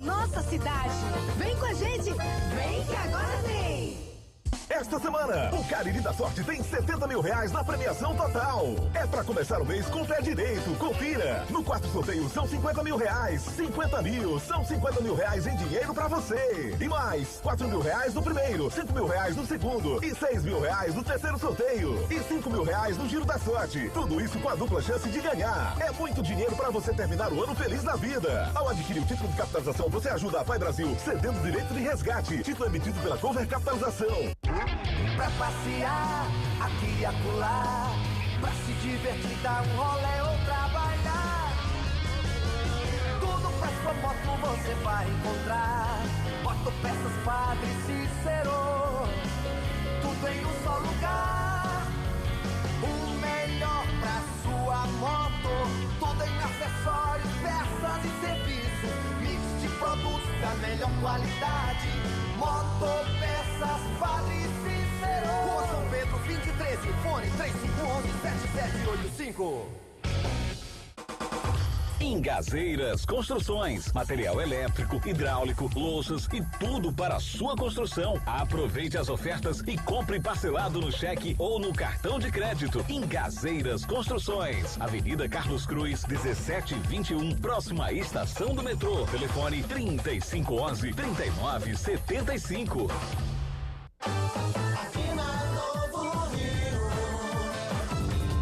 Nossa cidade. Vem com a gente. Vem que agora tem. Esta semana, o Cariri da Sorte tem R$70 mil na premiação total. É pra começar o mês com o pé direito. Confira. No quarto sorteio são R$50 mil. 50 mil são R$50 mil em dinheiro pra você. E mais, R$4 mil no primeiro, R$5 mil no segundo e R$6 mil no terceiro sorteio. E R$5 mil no Giro da Sorte. Tudo isso com a dupla chance de ganhar. É muito dinheiro pra você terminar o ano feliz na vida. Ao adquirir o título de capitalização, você ajuda a Pai Brasil, cedendo direito de resgate. Título emitido pela Cover Capitalização. Pra passear aqui e acolá, pra se divertir, dar um rolê ou trabalhar. Tudo pra sua moto você vai encontrar. Motopeças Padre Cícero, tudo em um só lugar. O melhor pra sua moto, tudo em acessórios, peças e serviços. Mix de produtos da melhor qualidade. Motopeças Padre Cícero, Rua São Pedro 2013, fone 3511-7785. Engazeiras Construções, material elétrico, hidráulico, louças e tudo para a sua construção. Aproveite as ofertas e compre parcelado no cheque ou no cartão de crédito. Engazeiras Construções, Avenida Carlos Cruz, 1721, próxima à estação do metrô. Telefone 3511-3975. Aqui na Novo Rio,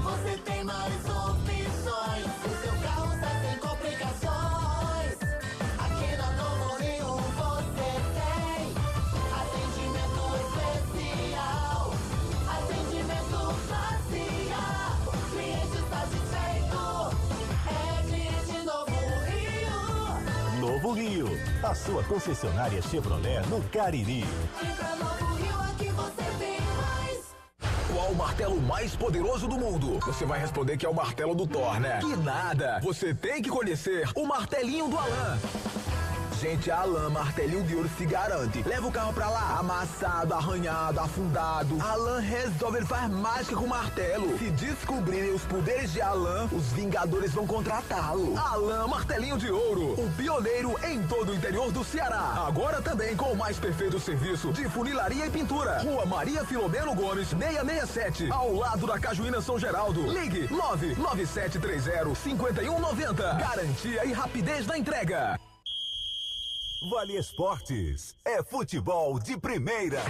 você tem mais opções. O seu carro está sem complicações. Aqui na Novo Rio você tem atendimento especial, atendimento facial. O cliente satisfeito é cliente Novo Rio. Novo Rio, a sua concessionária Chevrolet no Cariri. Qual o martelo mais poderoso do mundo? Você vai responder que é o martelo do Thor, né? Que nada! Você tem que conhecer o martelinho do Alan. Gente, a Alan Martelinho de Ouro se garante. Leva o carro pra lá, amassado, arranhado, afundado. Alan resolve, ele faz mágica com o martelo. Se descobrirem os poderes de Alan, os Vingadores vão contratá-lo. Alan Martelinho de Ouro, o pioneiro em todo o interior do Ceará. Agora também com o mais perfeito serviço de funilaria e pintura. Rua Maria Filomeno Gomes, 667, ao lado da Cajuína São Geraldo. Ligue 99730-5190. Garantia e rapidez na entrega. Vale Esportes, é futebol de primeira.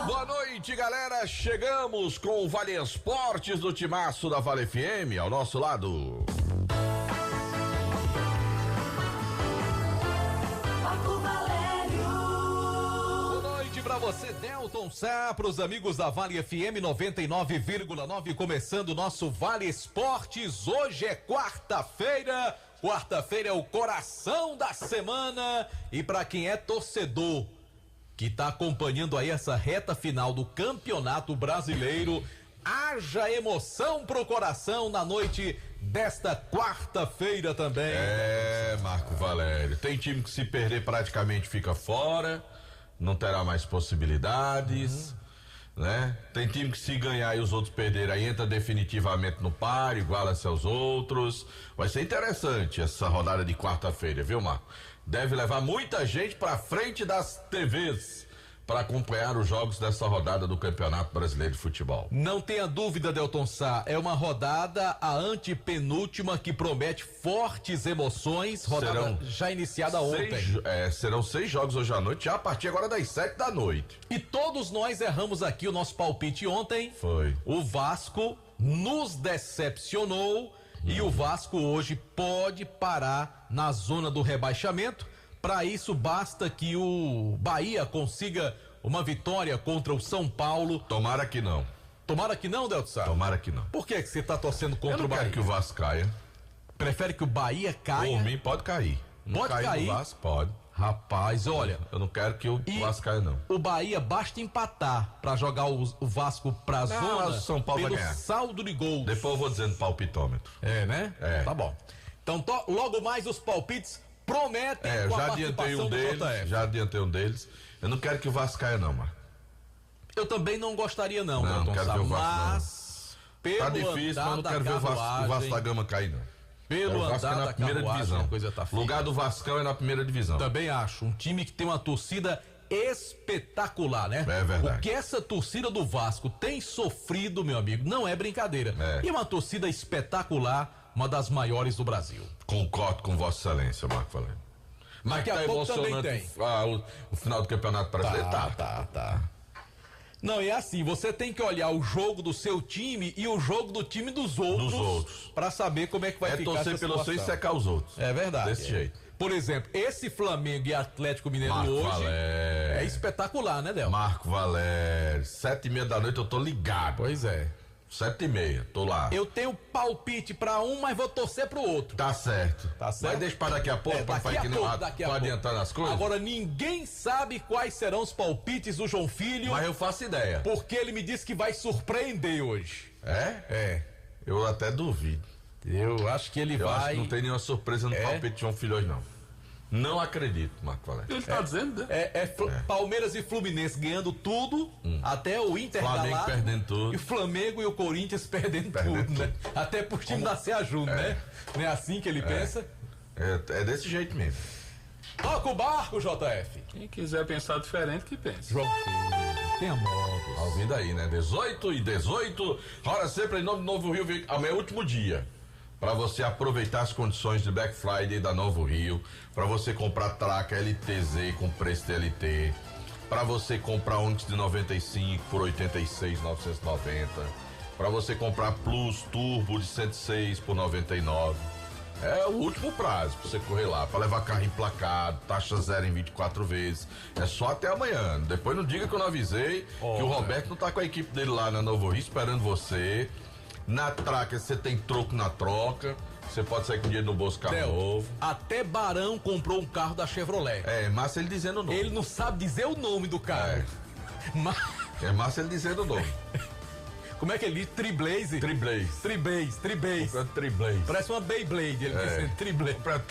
Boa noite, galera. Chegamos com o Vale Esportes do Timaço da Vale FM, ao nosso lado. Pra você, Delton Sá, pros amigos da Vale FM 99,9, começando o nosso Vale Esportes. Hoje é quarta-feira é o coração da semana, e pra quem é torcedor que tá acompanhando aí essa reta final do Campeonato Brasileiro, haja emoção pro coração na noite desta quarta-feira também. É, Marco Valério, tem time que se perder praticamente fica fora, não terá mais possibilidades, né? Tem time que se ganhar e os outros perderem, aí entra definitivamente no par, iguala-se aos outros. Vai ser interessante essa rodada de quarta-feira, viu, Marco? Deve levar muita gente pra frente das TVs para acompanhar os jogos dessa rodada do Campeonato Brasileiro de Futebol. Não tenha dúvida, Delton Sá, é uma rodada, a antepenúltima, que promete fortes emoções, rodada já iniciada ontem. Serão 6 jogos hoje à noite, já a partir agora das 7 da noite. E todos nós erramos aqui o nosso palpite ontem. Foi. O Vasco nos decepcionou e o Vasco hoje pode parar na zona do rebaixamento. Para isso, basta que o Bahia consiga uma vitória contra o São Paulo. Tomara que não. Tomara que não, Delton Sá? Tomara que não. Por que você tá torcendo contra o Bahia? Eu não quero que o Vasco caia. Prefere que o Bahia caia? Por mim, pode cair. Pode cair? No Vasco, pode. Rapaz, olha. Eu não quero que o Vasco caia, não. O Bahia basta empatar para jogar o Vasco pra zona. O São Paulo pelo vai ganhar. saldo de gols. Depois eu vou dizendo palpitômetro. É, né? É. Tá bom. Então, logo mais os palpites prometem com a participação do JF. Já adiantei um deles. Eu não quero que o Vasco caia, não, Marco. Eu também não gostaria, não, Não quero ver o Vasco, mas não. Tá difícil, mas eu não quero ver o Vasco da Gama cair, não. Pelo O Vasco andar é na da primeira carruagem, divisão. a coisa tá feia. Lugar do Vascão é na primeira divisão. Também acho. Um time que tem uma torcida espetacular, né? É verdade. O que essa torcida do Vasco tem sofrido, meu amigo, não é brincadeira. E uma torcida espetacular, uma das maiores do Brasil. Concordo com Vossa Excelência, Marco Valério. Mas Daqui a tá pouco também emocionante tem. o final do Campeonato Brasileiro. Tá. Não, é assim, você tem que olhar o jogo do seu time e o jogo do time dos outros. Pra saber como é que vai ficar essa torcer pelo seu e secar os outros. É verdade. Desse jeito. Por exemplo, esse Flamengo e Atlético Mineiro Marco hoje Valério. é espetacular, né, Del? Marco Valério, 7h30 da noite eu tô ligado. Pois é. 7h30, tô lá. Eu tenho palpite pra um, mas vou torcer pro outro. Tá certo. Tá certo? Mas deixa pra daqui a pouco, pra daqui a pouco. adiantar nas coisas. Agora, ninguém sabe quais serão os palpites do João Filho. Mas eu faço ideia. Porque ele me disse que vai surpreender hoje. É? Eu até duvido. Eu acho que ele vai... Acho que não tem nenhuma surpresa no palpite de João Filho hoje, não. Não acredito, Marco Valério. Ele tá dizendo, né? Palmeiras e Fluminense ganhando tudo, até o Inter Flamengo da lá, perdendo tudo. e o Flamengo e o Corinthians perdendo tudo, né? Até por time nascer junto, né? Não é assim que ele pensa? É desse jeito mesmo. Toca o barco, JF. Quem quiser pensar diferente, que pense. João Filho, tenha modos. Tá ouvindo aí, né? 18h18. Hora sempre em nome do Novo Rio. Amanhã é o último dia para você aproveitar as condições de Black Friday da Novo Rio, para você comprar Traca LTZ com preço TLT, para você comprar Onix de 95 por 86.990, para você comprar Plus Turbo de 106 por 99. É o último prazo pra você correr lá, pra levar carro emplacado, taxa zero em 24 vezes. É só até amanhã. Depois não diga que eu não avisei, que o Roberto não tá com a equipe dele lá na Novo Rio esperando você. Na Traca você tem troco na troca. Você pode sair com dinheiro no bolso, carro novo. Até Barão comprou um carro da Chevrolet. É massa ele dizendo o nome. Ele não sabe dizer o nome do carro. É massa ele dizendo o nome. Como é que ele diz? Triblaze? Triblaze. Comprando Triblaze. Parece uma Beyblade, ele dizendo Triblaze. Comprando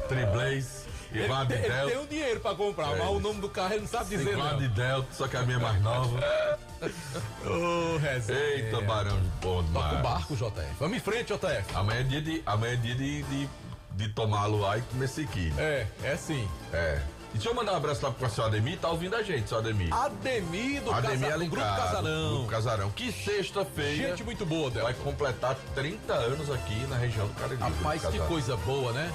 Triblaze. Ivan de Ele Delta. tem o dinheiro pra comprar, mas o nome do carro ele não sabe dizer, Ivan não. de Delta, só que a minha é mais nova. Resenha. Eita, Barão de bom demais. Toca o barco, JF. Vamos em frente, JF. Amanhã é dia de tomar luar e comer sequilho. É sim. E deixa eu mandar um abraço lá pro seu Ademir, tá ouvindo a gente, seu Ademir. Ademir do Grupo Casarão. Grupo Casarão. Que sexta-feira. Gente muito boa, Del. Vai completar 30 anos aqui na região do Cariri. Rapaz, que coisa boa, né?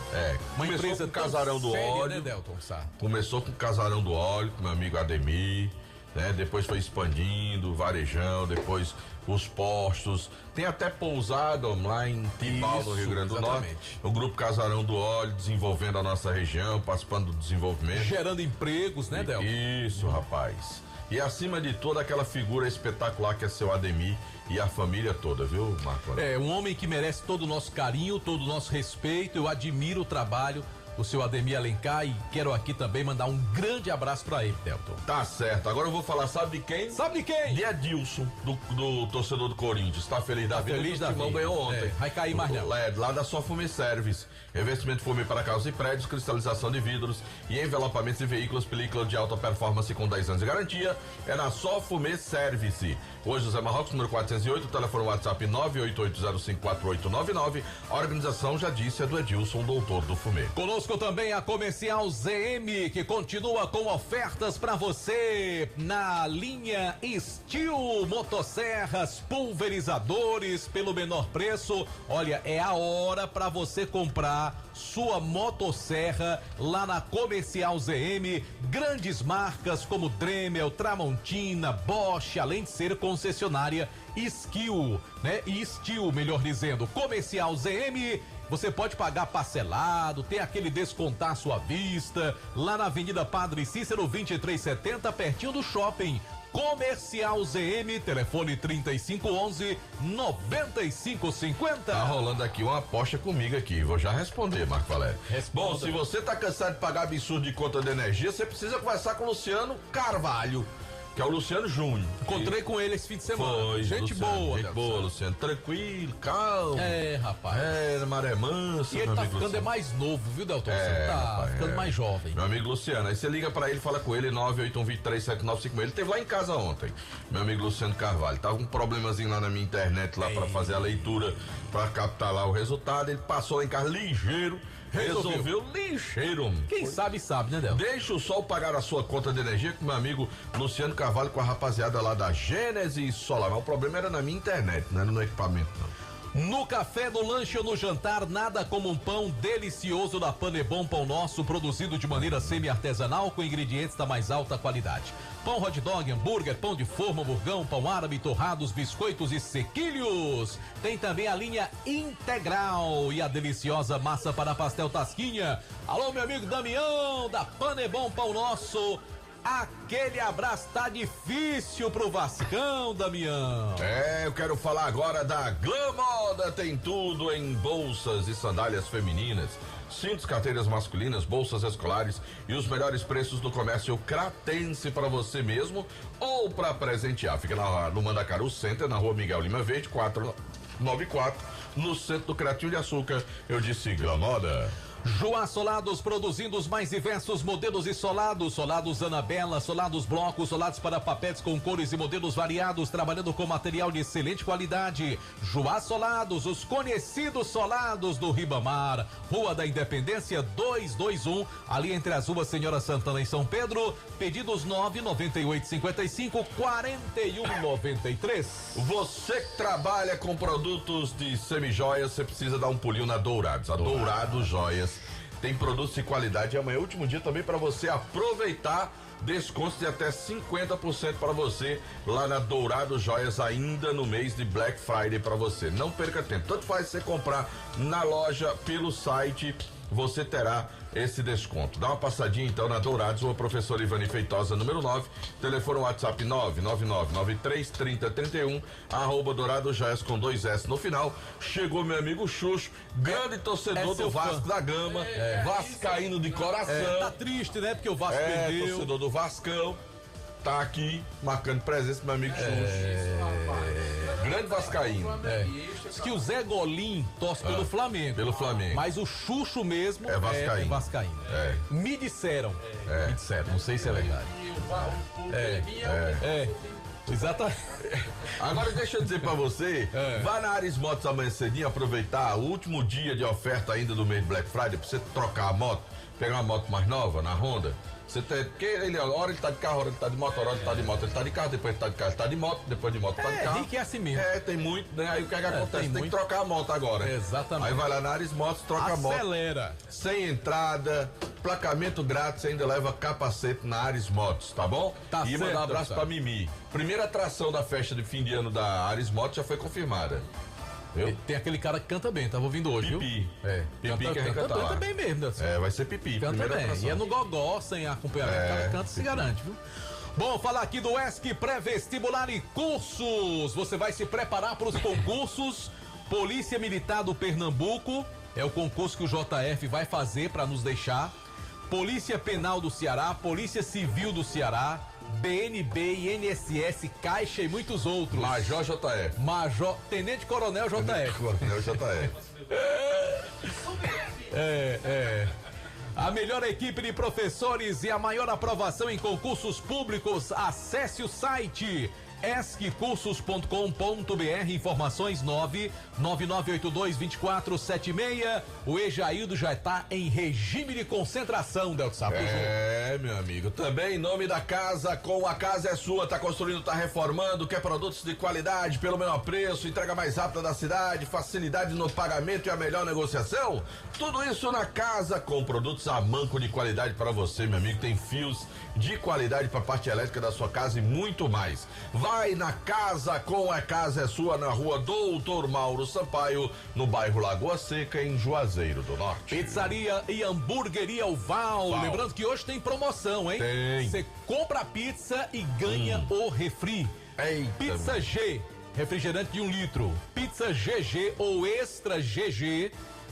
Uma empresa com Casarão do séria, Óleo. Né, Delton Sá? Começou com o Casarão do Óleo, com meu amigo Ademir, né? Depois foi expandindo, varejão, depois os postos. Tem até pousada lá em Tibau, no Rio Grande do Norte. O Grupo Casarão do Óleo desenvolvendo a nossa região, participando do desenvolvimento. Gerando empregos, né, Delton? Isso, rapaz. E acima de toda aquela figura espetacular que é seu Ademir e a família toda, viu, Marco? Um homem que merece todo o nosso carinho, todo o nosso respeito. Eu admiro o trabalho do seu Ademir Alencar e quero aqui também mandar um grande abraço pra ele, Delton. Tá certo. Agora eu vou falar, sabe de quem? Sabe de quem? De Edilson, do torcedor do Corinthians. Tá feliz da vida? Feliz da vida. Ganhou ontem. Vai cair mais não. Lá da sua Fumê Service. Revestimento fumê para carros e prédios, cristalização de vidros e envelopamentos de veículos, película de alta performance com 10 anos de garantia. É na Só Fumê Service. Hoje, José Marrocos, número 408, telefone WhatsApp 988054899. A organização, já disse, é do Edilson, doutor do fumê. Conosco também a Comercial ZM, que continua com ofertas para você na linha Steel, motosserras, pulverizadores pelo menor preço. Olha, é a hora para você comprar sua motosserra lá na Comercial ZM. Grandes marcas como Dremel, Tramontina, Bosch, além de ser concessionária Skill, né? E Steel, melhor dizendo, Comercial ZM. Você pode pagar parcelado, tem aquele descontaço à vista, lá na Avenida Padre Cícero 2370, pertinho do shopping. Comercial ZM, telefone 3511-9550. Tá rolando aqui uma aposta comigo aqui, vou já responder, Marco Valério. Responda. Bom, se você tá cansado de pagar absurdo de conta de energia, você precisa conversar com o Luciano Carvalho. que é o Luciano Júnior. Encontrei com ele esse fim de semana. Foi, Gente Luciano, boa, gente boa, Luciano. Tranquilo, calmo. Rapaz. Maré mansa. E ele tá ficando Luciano. mais novo, viu, Delton? Tá rapaz, ficando mais jovem. Meu amigo Luciano, aí você liga pra ele, fala com ele, 981237956. Ele teve lá em casa ontem, meu amigo Luciano Carvalho. Tava com um problemazinho lá na minha internet, lá pra fazer a leitura, pra captar lá o resultado. Ele passou lá em casa ligeiro. Resolveu ligeiro. Quem sabe, né, Del? Deixa o sol pagar a sua conta de energia com meu amigo Luciano Carvalho, com a rapaziada lá da Gênesis Solar. Mas o problema era na minha internet, não era no equipamento, não. No café, no lanche ou no jantar, nada como um pão delicioso da Panebon Pão Nosso, produzido de maneira semi-artesanal com ingredientes da mais alta qualidade. Pão hot dog, hambúrguer, pão de forma, burgão, pão árabe, torrados, biscoitos e sequilhos. Tem também a linha integral e a deliciosa massa para pastel Tasquinha. Alô, meu amigo Damião, da Panebon Pão Nosso. Aquele abraço tá difícil pro Vascão, Damião. Eu quero falar agora da Glamoda. Tem tudo em bolsas e sandálias femininas, cintos, carteiras masculinas, bolsas escolares e os melhores preços do comércio cratense para você mesmo ou para presentear. Fica no Mandacaru Center, na rua Miguel Lima Verde, 494, no centro do Cratinho de Açúcar. Eu disse Glamoda. Joá Solados, produzindo os mais diversos modelos de solados. Solados Anabela, solados blocos, solados para papéis com cores e modelos variados, trabalhando com material de excelente qualidade. Joá Solados, os conhecidos solados do Ribamar. Rua da Independência 221, ali entre as ruas Senhora Santana e São Pedro. Pedidos 99855-4193. Você que trabalha com produtos de semijoias, você precisa dar um pulinho na Dourados. A Dourados Joias tem produtos de qualidade e amanhã é o último dia também para você aproveitar descontos de até 50% para você lá na Dourado Joias, ainda no mês de Black Friday para você. Não perca tempo, tanto faz você comprar na loja, pelo site, você terá esse desconto. Dá uma passadinha então na Dourados, rua Professor Ivani Feitosa, número 9, telefone WhatsApp 999933031, @ Dourado Joias com 2S no final. Chegou meu amigo Xuxo, grande torcedor do Vasco da Gama, vascaíno de coração. Tá triste, né? Porque o Vasco perdeu. Torcedor do Vascão, tá aqui marcando presença meu amigo Xuxo. Grande vascaíno. Diz que o Zé Golim torce pelo Flamengo. Pelo Flamengo. Mas o Xuxo mesmo é vascaíno. Me disseram. Não sei se é verdade. Exatamente. Agora deixa eu dizer pra você, vá na Ares Motos amanhã cedinho, aproveitar o último dia de oferta ainda do mês Black Friday, pra você trocar a moto, pegar uma moto mais nova na Honda. Você tem, porque ele, hora ele tá de carro, hora ele tá de moto, hora ele tá de moto, ele tá de carro, depois ele tá de carro, ele tá de moto, depois de moto, tá de carro. Rico é assim mesmo. Tem muito, né? Aí o que é que acontece? Tem que trocar a moto agora. Exatamente. Aí vai lá na Ares Motos, troca a moto. Acelera. Sem entrada, placamento grátis, ainda leva capacete na Ares Motos, tá bom? Tá e certo, mandar um abraço pra Mimi. Primeira atração da festa de fim de ano da Ares Motos já foi confirmada. Tem aquele cara que canta bem, tava ouvindo hoje, Pipi. viu? Pipi que canta bem mesmo, Deus. Vai ser Pipi. Canta bem. E é no gogó, sem acompanhamento, o cara canta e se garante, viu? Bom, falar aqui do ESC Pré-Vestibular e Cursos. Você vai se preparar para os concursos. Polícia Militar do Pernambuco, é o concurso que o JF vai fazer para nos deixar. Polícia Penal do Ceará, Polícia Civil do Ceará, BNB, INSS, Caixa e muitos outros. Major JF. Tenente Coronel JF. Coronel JF. A melhor equipe de professores e a maior aprovação em concursos públicos. Acesse o site esccursos.com.br. Informações 999822476. O Ejaildo já está em regime de concentração, Delto Sapo. Meu amigo. Também em nome da Casa Com. A casa é sua, tá construindo, tá reformando, quer produtos de qualidade pelo menor preço, entrega mais rápida da cidade, facilidade no pagamento e a melhor negociação? Tudo isso na Casa Com. Produtos a manco de qualidade para você, meu amigo. Tem fios de qualidade para a parte elétrica da sua casa e muito mais. Vai na Casa Com, a casa é sua, na rua Doutor Mauro Sampaio, no bairro Lagoa Seca, em Juazeiro do Norte. Pizzaria e hamburgueria o Val. Lembrando que hoje tem promoção, hein? Tem. Você compra a pizza e ganha o refri. Eita, Pizza G, refrigerante de 1 litro. Pizza GG ou Extra GG,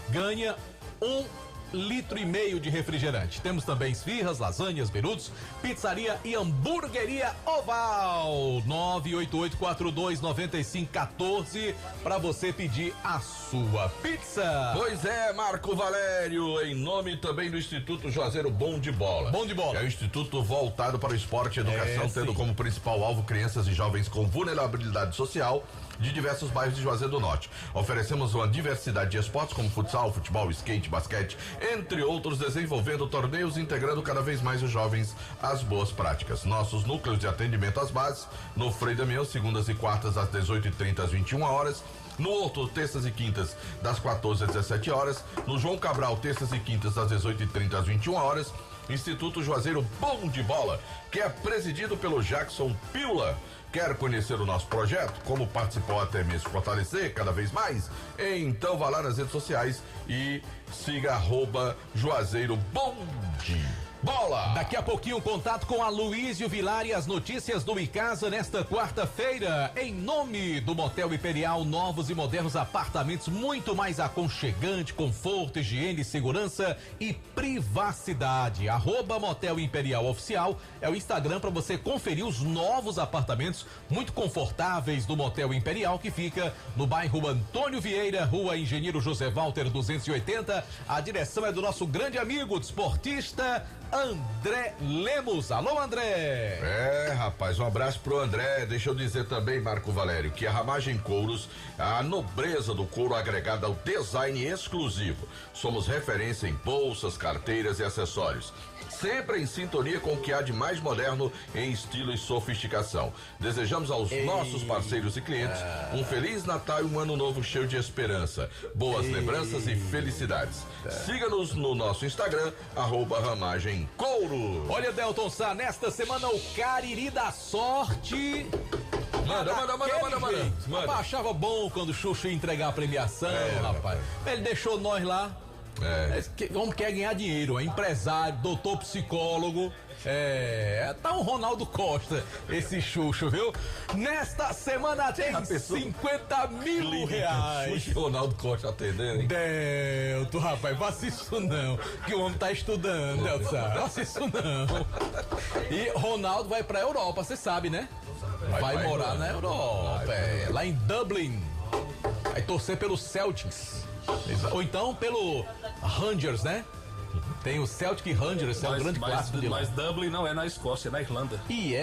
ganha um litro e meio de refrigerante. Temos também esfirras, lasanhas, berutos, pizzaria e hamburgueria Oval. 988429514 para você pedir a sua pizza. Pois é, Marco Valério, em nome também do Instituto Juazeiro Bom de Bola. Bom de Bola. É o instituto voltado para o esporte e educação, tendo como principal alvo crianças e jovens com vulnerabilidade social de diversos bairros de Juazeiro do Norte. Oferecemos uma diversidade de esportes como futsal, futebol, skate, basquete, entre outros, desenvolvendo torneios e integrando cada vez mais os jovens às boas práticas. Nossos núcleos de atendimento às bases, no Frei Damião, segundas e quartas às 18h30 às 21 horas. No Horto, terças e quintas, das 14 às 17 horas. No João Cabral, terças e quintas, das 18h30 às 21 horas. Instituto Juazeiro Bom de Bola, que é presidido pelo Jackson Piula. Quer conhecer o nosso projeto? Como participar até mesmo fortalecer cada vez mais? Então vá lá nas redes sociais e siga @Juazeiro Bom de Bola. Daqui a pouquinho, contato com a Luísio Vilar e as notícias do Icasa nesta quarta-feira. Em nome do Motel Imperial, novos e modernos apartamentos, muito mais aconchegante, conforto, higiene, segurança e privacidade. @Motel Imperial Oficial é o Instagram para você conferir os novos apartamentos muito confortáveis do Motel Imperial, que fica no bairro Antônio Vieira, Rua Engenheiro José Walter 280. A direção é do nosso grande amigo desportista André Lemos. Alô, André! Rapaz, um abraço pro André. Deixa eu dizer também, Marco Valério, que a Ramagem Couros, a nobreza do couro agregada ao design exclusivo. Somos referência em bolsas, carteiras e acessórios. Sempre em sintonia com o que há de mais moderno em estilo e sofisticação. Desejamos aos nossos parceiros e clientes um Feliz Natal e um Ano Novo cheio de esperança, boas lembranças e felicidades. Siga-nos no nosso Instagram, @Ramagem Couro. Olha, Delton Sá, nesta semana o Cariri da Sorte. Manda. Rapaz, achava bom quando o Xuxa ia entregar a premiação, rapaz. Ele deixou nós lá. O homem quer ganhar dinheiro, é empresário, doutor psicólogo. Tá um Ronaldo Costa, esse Xuxa, viu? Nesta semana tem 50 mil reais. Xuxa e Ronaldo Costa atendendo, hein? Delto, rapaz, faça isso não, que o homem tá estudando, Delto, faça isso não. E Ronaldo vai pra Europa, você sabe, né? Vai morar na Europa, lá em Dublin. Vai torcer pelo Celtics. Ou então pelo Rangers, né? Tem o Celtic Rangers, é um grande clássico de lá. Mas Dublin não é na Escócia, é na Irlanda.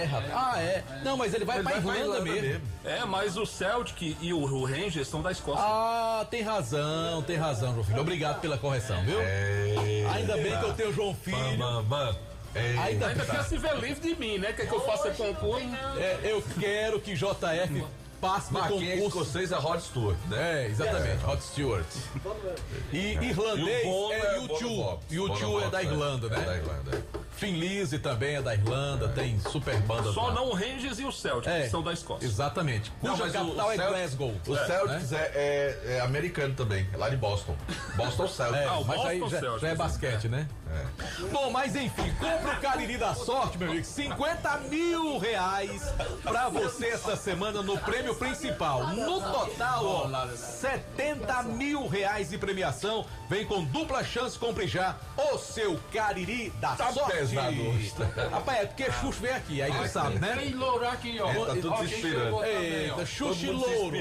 Rapaz. Não, mas ele vai pra Irlanda mesmo. Mas o Celtic e o Rangers são da Escócia. Tem razão, João Filho. Obrigado pela correção, viu? Ainda bem que eu tenho o João Filho. Ainda quer se ver livre de mim, né? Quer que eu faça concurso? Eu quero que JF passe no concurso. Escocês é Rod Stewart, né? Exatamente, Rod Stewart. E irlandês é U2. U2 é da Irlanda, né? É da Irlanda. Finlise também é da Irlanda, tem super bandas. Só não o Rangers e o Celtic, que são da Escócia. Exatamente. Cuja capital é Glasgow. O Celtics é americano também, é lá de Boston. Boston Celtics. Mas aí já é basquete, né? Bom, mas enfim, compra o Cariri da Sorte, meu amigo. 50 mil reais pra você essa semana no prêmio principal. No total, 70 mil reais de premiação. Vem com dupla chance, compre já o seu Cariri da Sorte. Rapaz, é porque Xuxa vem aqui, aí tu sabe, né? Tem louro aqui, ó. Tá tudo se inspirando. Eita, Xuxa e louro.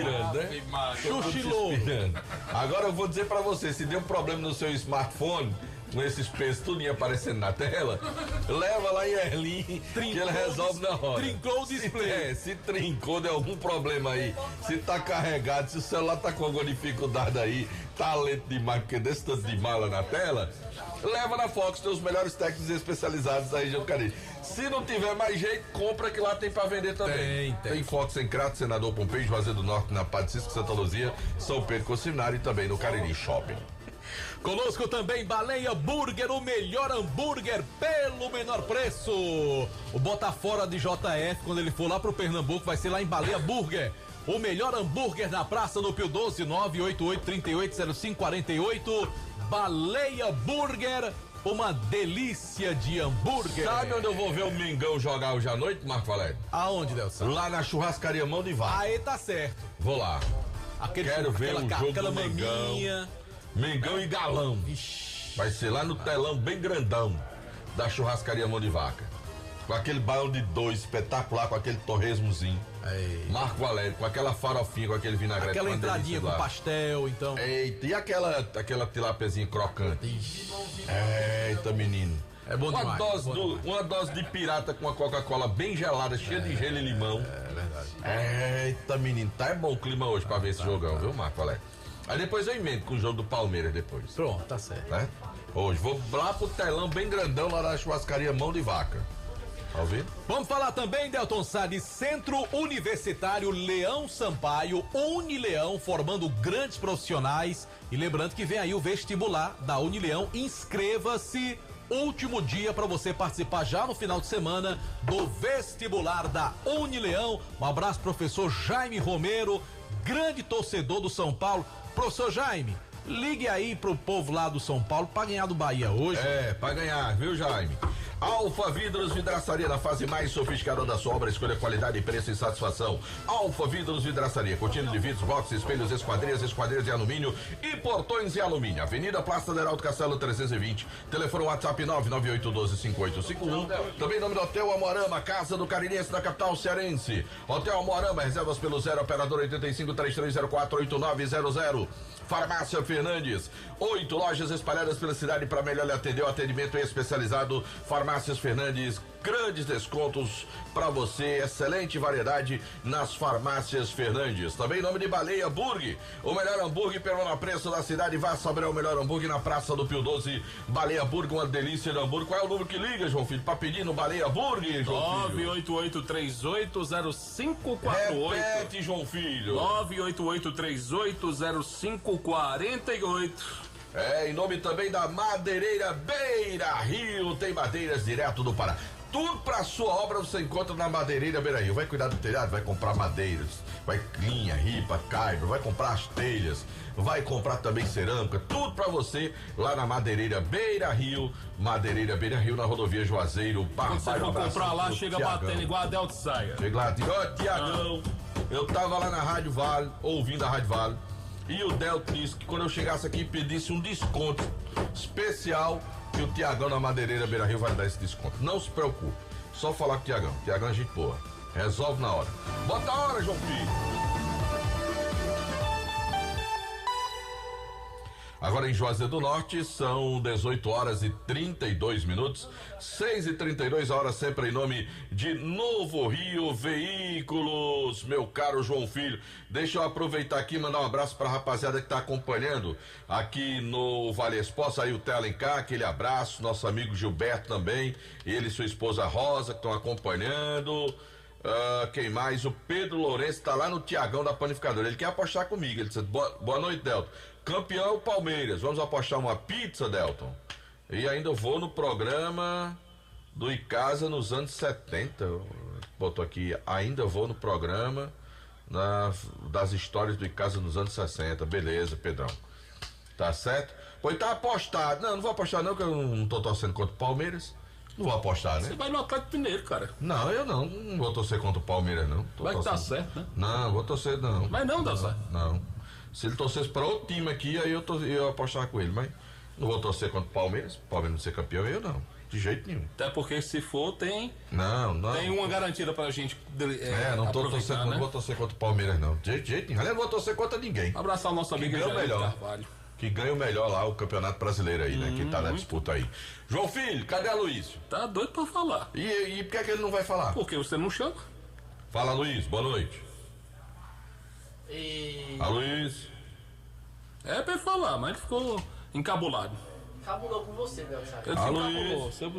Xuxa e louro. Agora eu vou dizer pra você, se deu um problema no seu smartphone, com esses pesos tudo aparecendo na tela, leva lá em Erlim, que ele resolve na hora. Trincou o display. Se trincou, deu algum problema aí, se tá carregado, se o celular tá com alguma dificuldade aí, tá lento demais, porque desse tanto de mala na tela, leva na Fox, tem os melhores técnicos especializados da região do Cariri. Se não tiver mais jeito, compra que lá tem pra vender também. Tem Fox em Crato, Senador Pompeio, Juazeiro do Norte, na Padre Santa Luzia, São Pedro Cocinário e também no Cariri Shopping. Conosco também Baleia Burger, o melhor hambúrguer pelo menor preço. O bota fora de JF, quando ele for lá pro Pernambuco, vai ser lá em Baleia Burger. O melhor hambúrguer na praça no Pio 12, 988-380548. Baleia Burger, uma delícia de hambúrguer. Sabe onde eu vou ver o Mengão jogar hoje à noite, Marco Valério? Aonde, Delson? Lá na churrascaria Mão de Vaca. Aí tá certo. Vou lá. Quero ver o jogo do Mengão. Mengão e Galão. Ixi. Vai ser lá no telão bem grandão da churrascaria Mão de Vaca. Com aquele baião de 2 espetacular, com aquele torresmozinho. Marco Valério, com aquela farofinha, com aquele vinagrete. Aquela entradinha com pastel, então. Eita, e aquela tilapezinha crocante? Eita, menino. É bom demais. Uma dose de pirata com uma Coca-Cola bem gelada, cheia de gelo e limão. É verdade. Eita, menino, tá bom o clima hoje pra ver esse jogão, viu, Marco Valério? Aí depois eu emendo com o jogo do Palmeiras depois. Pronto, tá certo. Né? Hoje, vou lá pro telão bem grandão lá da churrascaria Mão de Vaca. Tá ouvindo? Vamos falar também, Delton Sá, de Centro Universitário Leão Sampaio, Unileão, formando grandes profissionais. E lembrando que vem aí o vestibular da Unileão. Inscreva-se. Último dia para você participar já no final de semana do vestibular da Unileão. Um abraço, professor Jaime Romero, grande torcedor do São Paulo. Professor Jaime, ligue aí pro povo lá do São Paulo para ganhar do Bahia hoje. Para ganhar, viu, Jaime? Alfa Vidros Vidraçaria, na fase mais sofisticada da sua obra, escolha qualidade, preço e satisfação. Alfa Vidros Vidraçaria, cortina de vidros, box, espelhos, esquadrias de alumínio e portões de alumínio. Avenida Praça do Heraldo Castelo 320, telefone WhatsApp 998125851. Também em nome do Hotel Amorama, Casa do Carinense da capital cearense. Hotel Amorama, reservas pelo 0 operador 8533048900. Farmácia Fernandes, 8 lojas espalhadas pela cidade para melhor lhe atender, o atendimento especializado. Farmácias Fernandes, grandes descontos para você, excelente variedade nas Farmácias Fernandes. Também em nome de Baleia Burger, o melhor hambúrguer pelo menor preço da cidade. Vá saber o melhor hambúrguer na Praça do Pio 12. Baleia Burger, uma delícia de hambúrguer. Qual é o número que liga, João Filho, para pedir no Baleia Burger, João Filho? 988380548. Repete, João Filho. 988380548. Em nome também da Madeireira Beira Rio, tem madeiras direto do Pará. Tudo pra sua obra você encontra na Madeireira Beira Rio. Vai cuidar do telhado, vai comprar madeiras, vai linha, ripa, caibro, vai comprar as telhas, vai comprar também cerâmica, tudo pra você lá na Madeireira Beira Rio. Madeireira Beira Rio, na rodovia Juazeiro. Quando você for comprar lá, chega batendo igual a Delta Saia. Chega lá, Tiagão, eu tava lá na Rádio Vale, ouvindo a Rádio Vale. E o Delto disse que quando eu chegasse aqui pedisse um desconto especial, que o Tiagão na Madeireira Beira Rio vai dar esse desconto. Não se preocupe, só falar com o Tiagão. Tiagão é gente boa, resolve na hora. Bota a hora, João Filho. Agora em Juazeiro do Norte são 18 horas e 32 minutos, 6h32, a hora sempre em nome de Novo Rio Veículos, meu caro João Filho. Deixa eu aproveitar aqui e mandar um abraço para a rapaziada que está acompanhando aqui no Vale Exposto, aí o Telencar, aquele abraço, nosso amigo Gilberto também, ele e sua esposa Rosa que estão acompanhando. Quem mais? O Pedro Lourenço está lá no Tiagão da Panificadora, ele quer apostar comigo, ele disse, boa noite, Delton. Campeão é o Palmeiras, vamos apostar uma pizza, Delton? E ainda vou no programa do Icasa nos anos 70, botou aqui, ainda vou no programa das histórias do Icasa nos anos 60, beleza, Pedrão, tá certo? Pois tá apostado, não vou apostar não, que eu não tô torcendo contra o Palmeiras. Não vou apostar, né? Você vai no Atlético Mineiro, cara. Não, eu não vou torcer contra o Palmeiras, não. Vai que tá certo, né? Não, vou torcer, não. Mas não dá certo. Não. Se ele torcesse para outro time aqui, aí eu ia apostar com ele, mas não vou torcer contra o Palmeiras. O Palmeiras não ser campeão, eu não. De jeito nenhum. Até porque se for, tem. Não. Tem uma garantida pra gente. Não tô torcendo, né? Não vou torcer contra o Palmeiras, não. De jeito nenhum. Aliás, não vou torcer contra ninguém. Abraçar o nosso amigo Jair melhor. Carvalho. Que ganha o melhor lá, o Campeonato Brasileiro aí, né? Que tá na disputa aí. João Filho, cadê a Luiz? Tá doido pra falar. E por que ele não vai falar? Porque você não chama. Fala, Luiz, boa noite. Luiz. É pra ele falar, mas ele ficou encabulado. Encabulou com você, meu chapa. Ele se encabulou. Você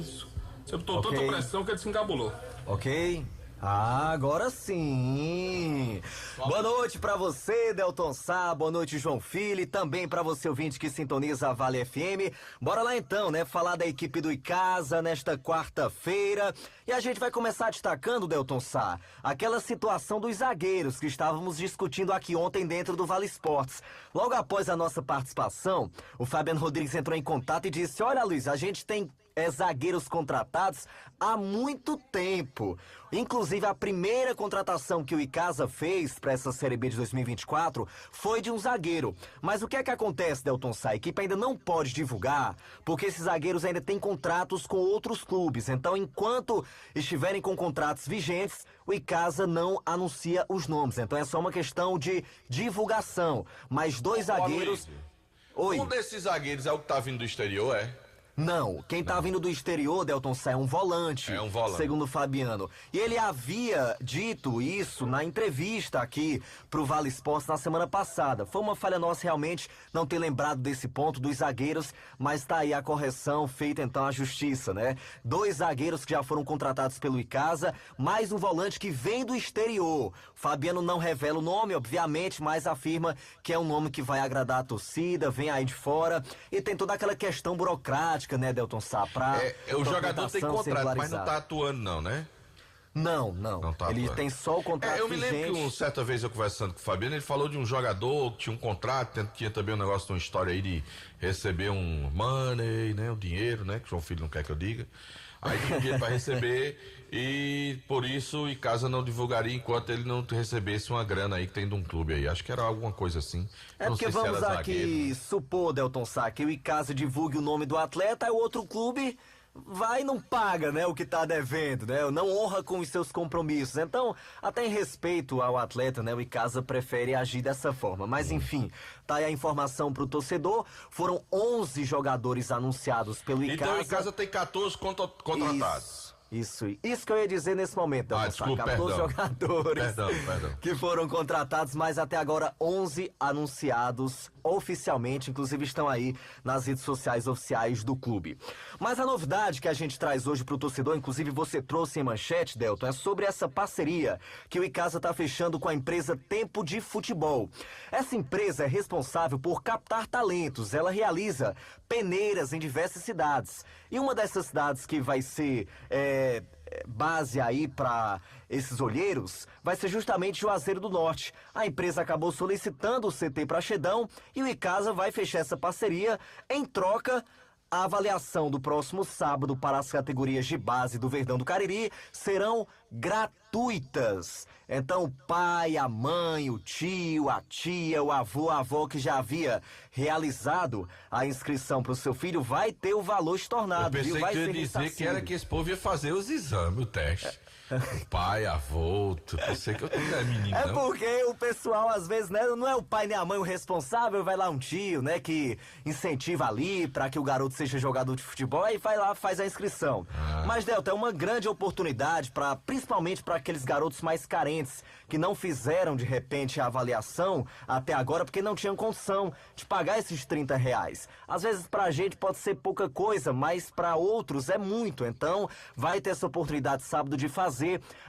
botou tanta pressão que ele se encabulou. Ok. Agora sim! Boa noite pra você, Delton Sá, boa noite, João Filho, e também pra você, ouvinte que sintoniza a Vale FM. Bora lá então, né, falar da equipe do Icasa nesta quarta-feira. E a gente vai começar destacando, Delton Sá, aquela situação dos zagueiros que estávamos discutindo aqui ontem dentro do Vale Esportes. Logo após a nossa participação, o Fabiano Rodrigues entrou em contato e disse, olha, Luiz, a gente tem zagueiros contratados há muito tempo. Inclusive, a primeira contratação que o Icasa fez para essa Série B de 2024 foi de um zagueiro. Mas o que é que acontece, Delton Sá? A equipe ainda não pode divulgar, porque esses zagueiros ainda têm contratos com outros clubes. Então, enquanto estiverem com contratos vigentes, o Icasa não anuncia os nomes. Então, é só uma questão de divulgação. Mas 2 zagueiros... Oi. Um desses zagueiros é o que tá vindo do exterior, é? Não, quem tá vindo do exterior, Delton Sá, é um volante. É um volante. Segundo o Fabiano. E ele havia dito isso na entrevista aqui pro Vale Esportes na semana passada. Foi uma falha nossa realmente não ter lembrado desse ponto dos zagueiros, mas tá aí a correção feita então à justiça, né? 2 zagueiros que já foram contratados pelo Icasa, mais um volante que vem do exterior. Fabiano não revela o nome, obviamente, mas afirma que é um nome que vai agradar a torcida, vem aí de fora. E tem toda aquela questão burocrática, né, Delton Sá? O jogador tem contrato, mas não tá atuando não, né? Não tá ele atuando. Tem só o contrato eu me lembro vigente. que uma certa vez eu conversando com o Fabiano, ele falou de um jogador que tinha um contrato, tinha também um negócio de uma história aí de receber um money, né, um dinheiro, né, que o João Filho não quer que eu diga. Aí tinha um dinheiro para receber e por isso o Icasa não divulgaria enquanto ele não recebesse uma grana aí que tem de um clube aí. Acho que era alguma coisa assim. É porque vamos aqui supor, Delton Sá, que o Icasa divulgue o nome do atleta, aí o outro clube vai e não paga, né, o que tá devendo, né, não honra com os seus compromissos. Então, até em respeito ao atleta, né, o Icasa prefere agir dessa forma. Mas enfim, tá aí a informação pro torcedor. Foram 11 jogadores anunciados pelo Icasa. Então o Icasa tem 14 contratados. Isso que eu ia dizer nesse momento. Desculpa, 14 jogadores perdão. que foram contratados, mas até agora 11 anunciados oficialmente, inclusive estão aí nas redes sociais oficiais do clube. Mas a novidade que a gente traz hoje pro torcedor, inclusive você trouxe em manchete, Delton, é sobre essa parceria que o Icasa tá fechando com a empresa Tempo de Futebol. Essa empresa é responsável por captar talentos, ela realiza peneiras em diversas cidades. E uma dessas cidades que vai ser base aí para esses olheiros vai ser justamente Juazeiro do Norte. A empresa acabou solicitando o CT Praxedão e o Icasa vai fechar essa parceria. Em troca, a avaliação do próximo sábado para as categorias de base do Verdão do Cariri serão gratuitas. Então, o pai, a mãe, o tio, a tia, o avô, a avó que já havia realizado a inscrição para o seu filho vai ter o valor estornado. Eu pensei vai que ia dizer que era que esse povo ia fazer os exames, o teste. O pai, avô, pensei que eu não era menino, É não. porque o pessoal, às vezes, né, não é o pai nem a mãe o responsável, vai lá um tio, né, que incentiva ali para que o garoto seja jogador de futebol e vai lá, faz a inscrição. Mas, Delta, é uma grande oportunidade, principalmente para aqueles garotos mais carentes, que não fizeram, de repente, a avaliação até agora, porque não tinham condição de pagar esses R$30. Às vezes, pra gente pode ser pouca coisa, mas para outros é muito. Então, vai ter essa oportunidade sábado de fazer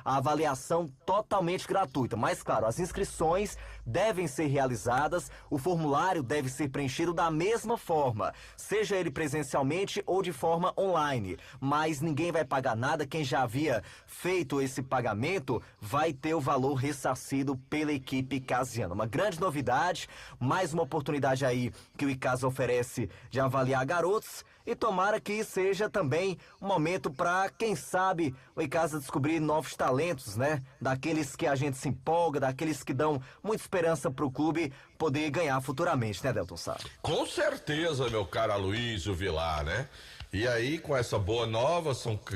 a avaliação totalmente gratuita. Mas, claro, as inscrições devem ser realizadas, o formulário deve ser preenchido da mesma forma, seja ele presencialmente ou de forma online. Mas ninguém vai pagar nada, quem já havia feito esse pagamento vai ter o valor ressarcido pela equipe icasiana. Uma grande novidade, mais uma oportunidade aí que o Icasa oferece de avaliar garotos. E tomara que seja também um momento para, quem sabe, o Icasa descobrir novos talentos, né? Daqueles que a gente se empolga, daqueles que dão muita esperança pro clube poder ganhar futuramente, né, Delton Sá? Com certeza, meu caro Aloysio Vilar, né? E aí, com essa boa nova,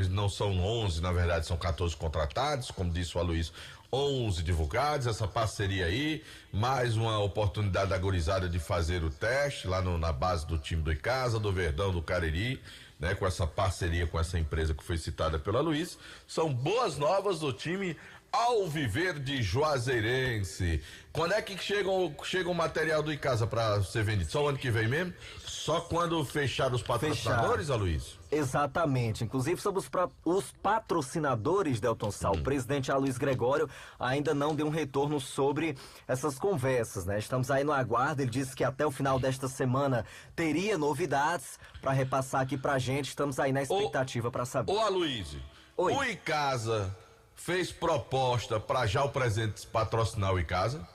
não são 11, na verdade são 14 contratados, como disse o Aloysio, 11 divulgados, essa parceria aí, mais uma oportunidade da gurizada de fazer o teste lá na base do time do Icasa, do Verdão do Cariri, né? Com essa parceria com essa empresa que foi citada pela Luiz, são boas novas do time Alviverde Juazeirense. Quando é que chega o material do Icasa para ser vendido? Só o ano que vem mesmo? Só quando fechar os patrocinadores, Aloysio? Exatamente. Inclusive, sobre os patrocinadores, Delton Sá, o presidente Aloysio Gregório ainda não deu um retorno sobre essas conversas, né? Estamos aí no aguardo. Ele disse que até o final desta semana teria novidades para repassar aqui pra gente. Estamos aí na expectativa para saber. Ô, Aloysio, o Icasa fez proposta para já o presente patrocinar o Icasa?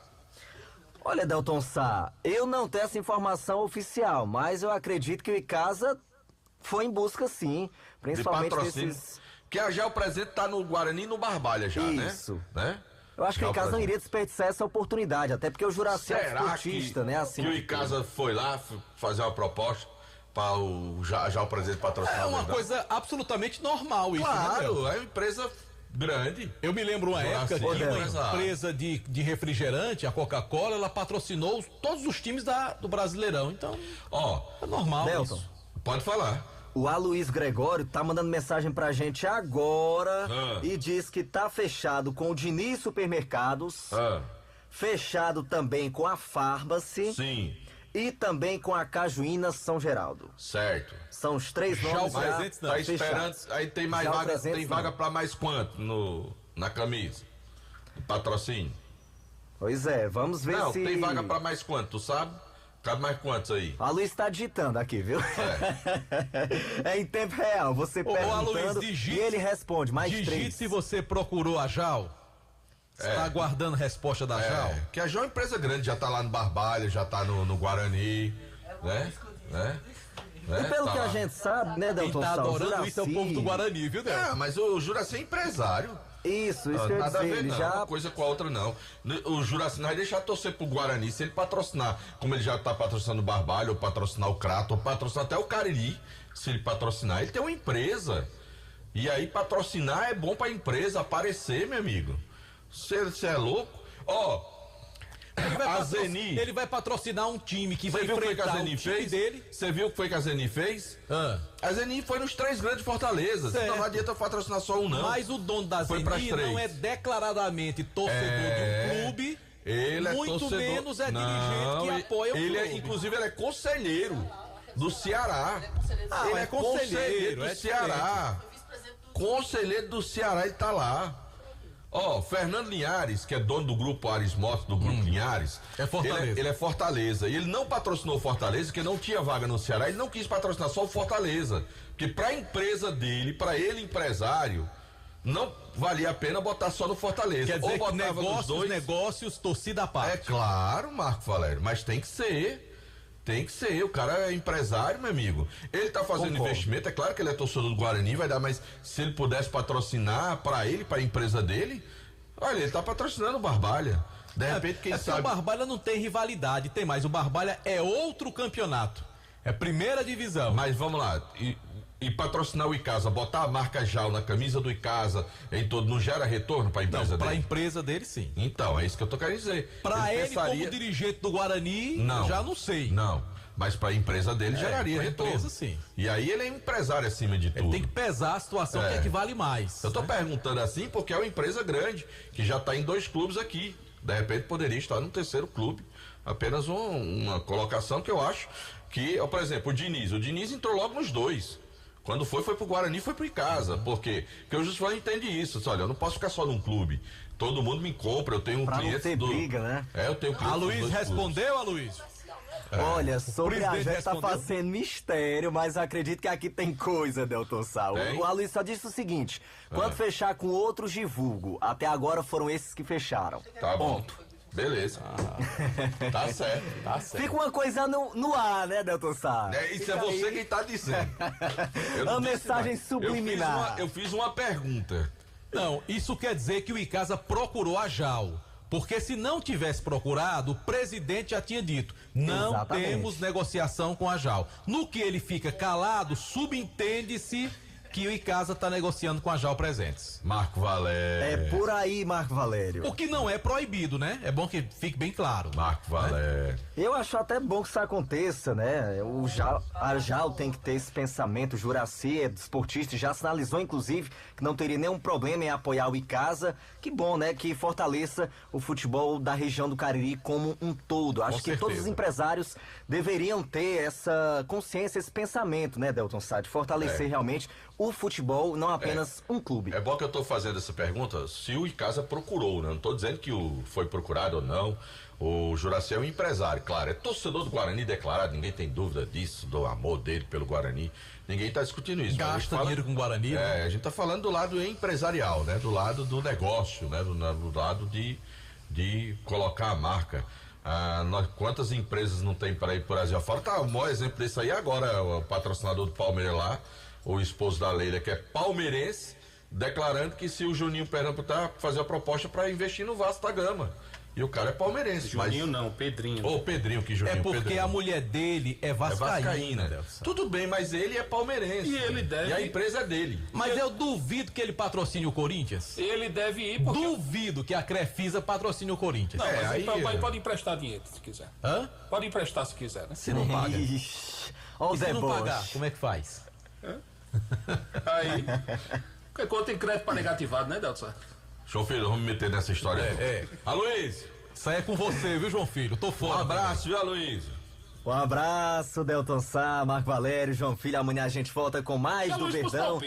Olha, Delton Sá, eu não tenho essa informação oficial, mas eu acredito que o Icasa foi em busca, sim, principalmente patrocínio. desses... Que já o presidente tá no Guarani e no Barbalha já, Isso. né? Eu acho que Já o Icasa não presidente. iria desperdiçar essa oportunidade, até porque o Juraci é esportista, né? Assim, que o Icasa foi lá fazer uma proposta para já o presidente patrocinar? É uma coisa absolutamente normal isso, Claro, né? é uma empresa grande. Eu me lembro uma época que Juraci, uma empresa de refrigerante, a Coca-Cola, ela patrocinou todos os times do Brasileirão. Então, é normal Nelson, isso. Pode falar. O Aloysio Gregório tá mandando mensagem pra gente agora e diz que tá fechado com o Diniz Supermercados, fechado também com a Farmacy. Sim. E também com a Cajuína São Geraldo. Certo. São os 3 Já nomes o presente já tá esperando, fechados. aí tem mais Já o vaga, presente tem não. vaga para mais quanto na camisa? Patrocínio? Pois é, vamos ver Não, se... tem vaga para mais quanto, tu sabe? Cabe mais quantos aí? A Luiz tá digitando aqui, viu? É em tempo real, você perguntando e ele responde, mais digite 3. se você procurou a JAL. Está aguardando resposta da JAL? Que a JAL é uma empresa grande, já tá lá no Barbalha, já tá no Guarani, né? E pelo Tá que a lá. gente sabe, né, Delton Quem tá Sal, adorando Juraci... isso é o povo do Guarani, viu, Delton? Mas o Juraci é empresário. Isso que eu ia nada a dizer, ver, ele não. já... Uma coisa com a outra, não. O Juraci não vai deixar torcer pro Guarani se ele patrocinar, como ele já tá patrocinando o Barbalho, ou patrocinar o Crato, ou patrocinar até o Cariri, se ele patrocinar. Ele tem uma empresa. E aí patrocinar é bom pra empresa aparecer, meu amigo. Você é louco? A Zeni... Ele vai patrocinar um time que vai Você viu o que enfrentar a o Zeni time fez? dele. Você viu o que foi que a Zeni fez? A Zeni foi nos 3 grandes Fortalezas. Certo. Então não adianta patrocinar só um, não. Mas o dono da Foi Zeni pras 3. não é declaradamente torcedor de um clube, Ele é muito torcedor... menos é dirigente que apoia o clube. Inclusive, ele é conselheiro do Ceará. Ele é é conselheiro, do é Ceará. Conselheiro do Ceará, ele tá lá. Fernando Linhares, que é dono do grupo Ares Motos, do grupo Linhares. É Fortaleza. Ele é Fortaleza. E ele não patrocinou o Fortaleza, porque não tinha vaga no Ceará. Ele não quis patrocinar só o Fortaleza. Porque pra empresa dele, pra ele empresário, não valia a pena botar só no Fortaleza. Quer dizer que botava nos dois. negócios, torcida à parte. É claro, Marco Valério, mas tem que ser. Tem que ser, o cara é empresário, meu amigo. Ele tá fazendo investimento, é claro que ele é torcedor do Guarani, vai dar, mas se ele pudesse patrocinar pra ele, pra empresa dele, olha, ele tá patrocinando o Barbalha. De repente, quem porque sabe... o Barbalha não tem rivalidade, tem mais. O Barbalha é outro campeonato. É primeira divisão. Mas vamos lá, e patrocinar o Icasa, botar a marca JAL na camisa do Icasa, não gera retorno pra empresa dele? Pra empresa dele, sim. Então, é isso que eu tô querendo dizer. Pra ele, como dirigente do Guarani, já não sei. Não, mas pra empresa dele geraria pra retorno. empresa, sim. E aí ele é empresário acima de tudo. Ele tem que pesar a situação, que é que vale mais. Eu tô perguntando assim porque é uma empresa grande, que já tá em 2 clubes aqui. De repente poderia estar no 3º clube. Apenas uma colocação que eu acho que, por exemplo, o Diniz entrou logo nos 2. Quando foi pro Guarani, foi pro Icasa. Por quê? Porque o Juscelino entende isso. Olha, eu não posso ficar só num clube. Todo mundo me compra, eu tenho Pra cliente não ter briga, né? Eu tenho cliente. A Luiz respondeu, a Luiz? Olha, sobre a presidente gente tá respondeu? fazendo mistério, mas acredito que aqui tem coisa, Delton Sal. Tem? O Aloysio só disse o seguinte: quando fechar com outros, divulgo. Até agora foram esses que fecharam. Tá bom. Ponto. Beleza. Tá certo. Tá certo. Fica uma coisa no ar, né, Delton Sal? Isso é você quem tá dizendo. Eu não Uma disse mensagem nada. subliminar. Eu fiz uma pergunta. Não, isso quer dizer que o Icasa procurou a JAL. Porque se não tivesse procurado, o presidente já tinha dito, não Exatamente. temos negociação com a JAL. No que ele fica calado, subentende-se que o Icasa está negociando com a JAL Presentes. Marco Valério. É por aí, Marco Valério. O que não é proibido, né? É bom que fique bem claro. Marco Valério. Eu acho até bom que isso aconteça, né? A JAL tem que ter esse pensamento. O Juraci é desportista, já sinalizou, inclusive, que não teria nenhum problema em apoiar o Icasa. Que bom, né? Que fortaleça o futebol da região do Cariri como um todo. Acho que todos os empresários deveriam ter essa consciência, esse pensamento, né, Delton Sá? De fortalecer realmente o futebol, não apenas um clube. É bom que eu tô fazendo essa pergunta se o Icasa procurou, né? Não tô dizendo que foi procurado ou não. O Juraci é um empresário, claro, é torcedor do Guarani declarado, ninguém tem dúvida disso, do amor dele pelo Guarani. Ninguém tá discutindo isso. Gasta dinheiro com o Guarani, né? A gente tá falando do lado empresarial, né? Do lado do negócio, né? Do lado de colocar a marca. Quantas empresas não tem para ir por Brasil afora? Tá, o maior exemplo disso aí agora, o patrocinador do Palmeiras lá, o esposo da Leila, que é palmeirense, declarando que se o Juninho Pernambuco fazer a proposta para investir no Vasco da Gama. E o cara é palmeirense. Juninho não, Pedrinho. Ô, Pedrinho, que Juninho. É porque Pedrinho. A mulher dele é vascaína. Tudo bem, mas ele é palmeirense. E ele deve... E a empresa é dele. Mas eu duvido que ele patrocine o Corinthians. Ele deve ir porque... Duvido que a Crefisa patrocine o Corinthians. Não, mas aí pode emprestar dinheiro se quiser. Hã? Pode emprestar se quiser, né? Se não paga. Olha o E se Zé não Bosch. pagar, como é que faz? Aí... Porque quando tem crédito para negativado, né, Delson? João Filho, vamos me meter nessa história. Aloysio. Isso aí é com você, viu, João Filho? Tô fora. Um abraço, viu, Aloysio? Um abraço, Delton Sá, Marco Valério, João Filho. Amanhã a gente volta com mais do Verdão.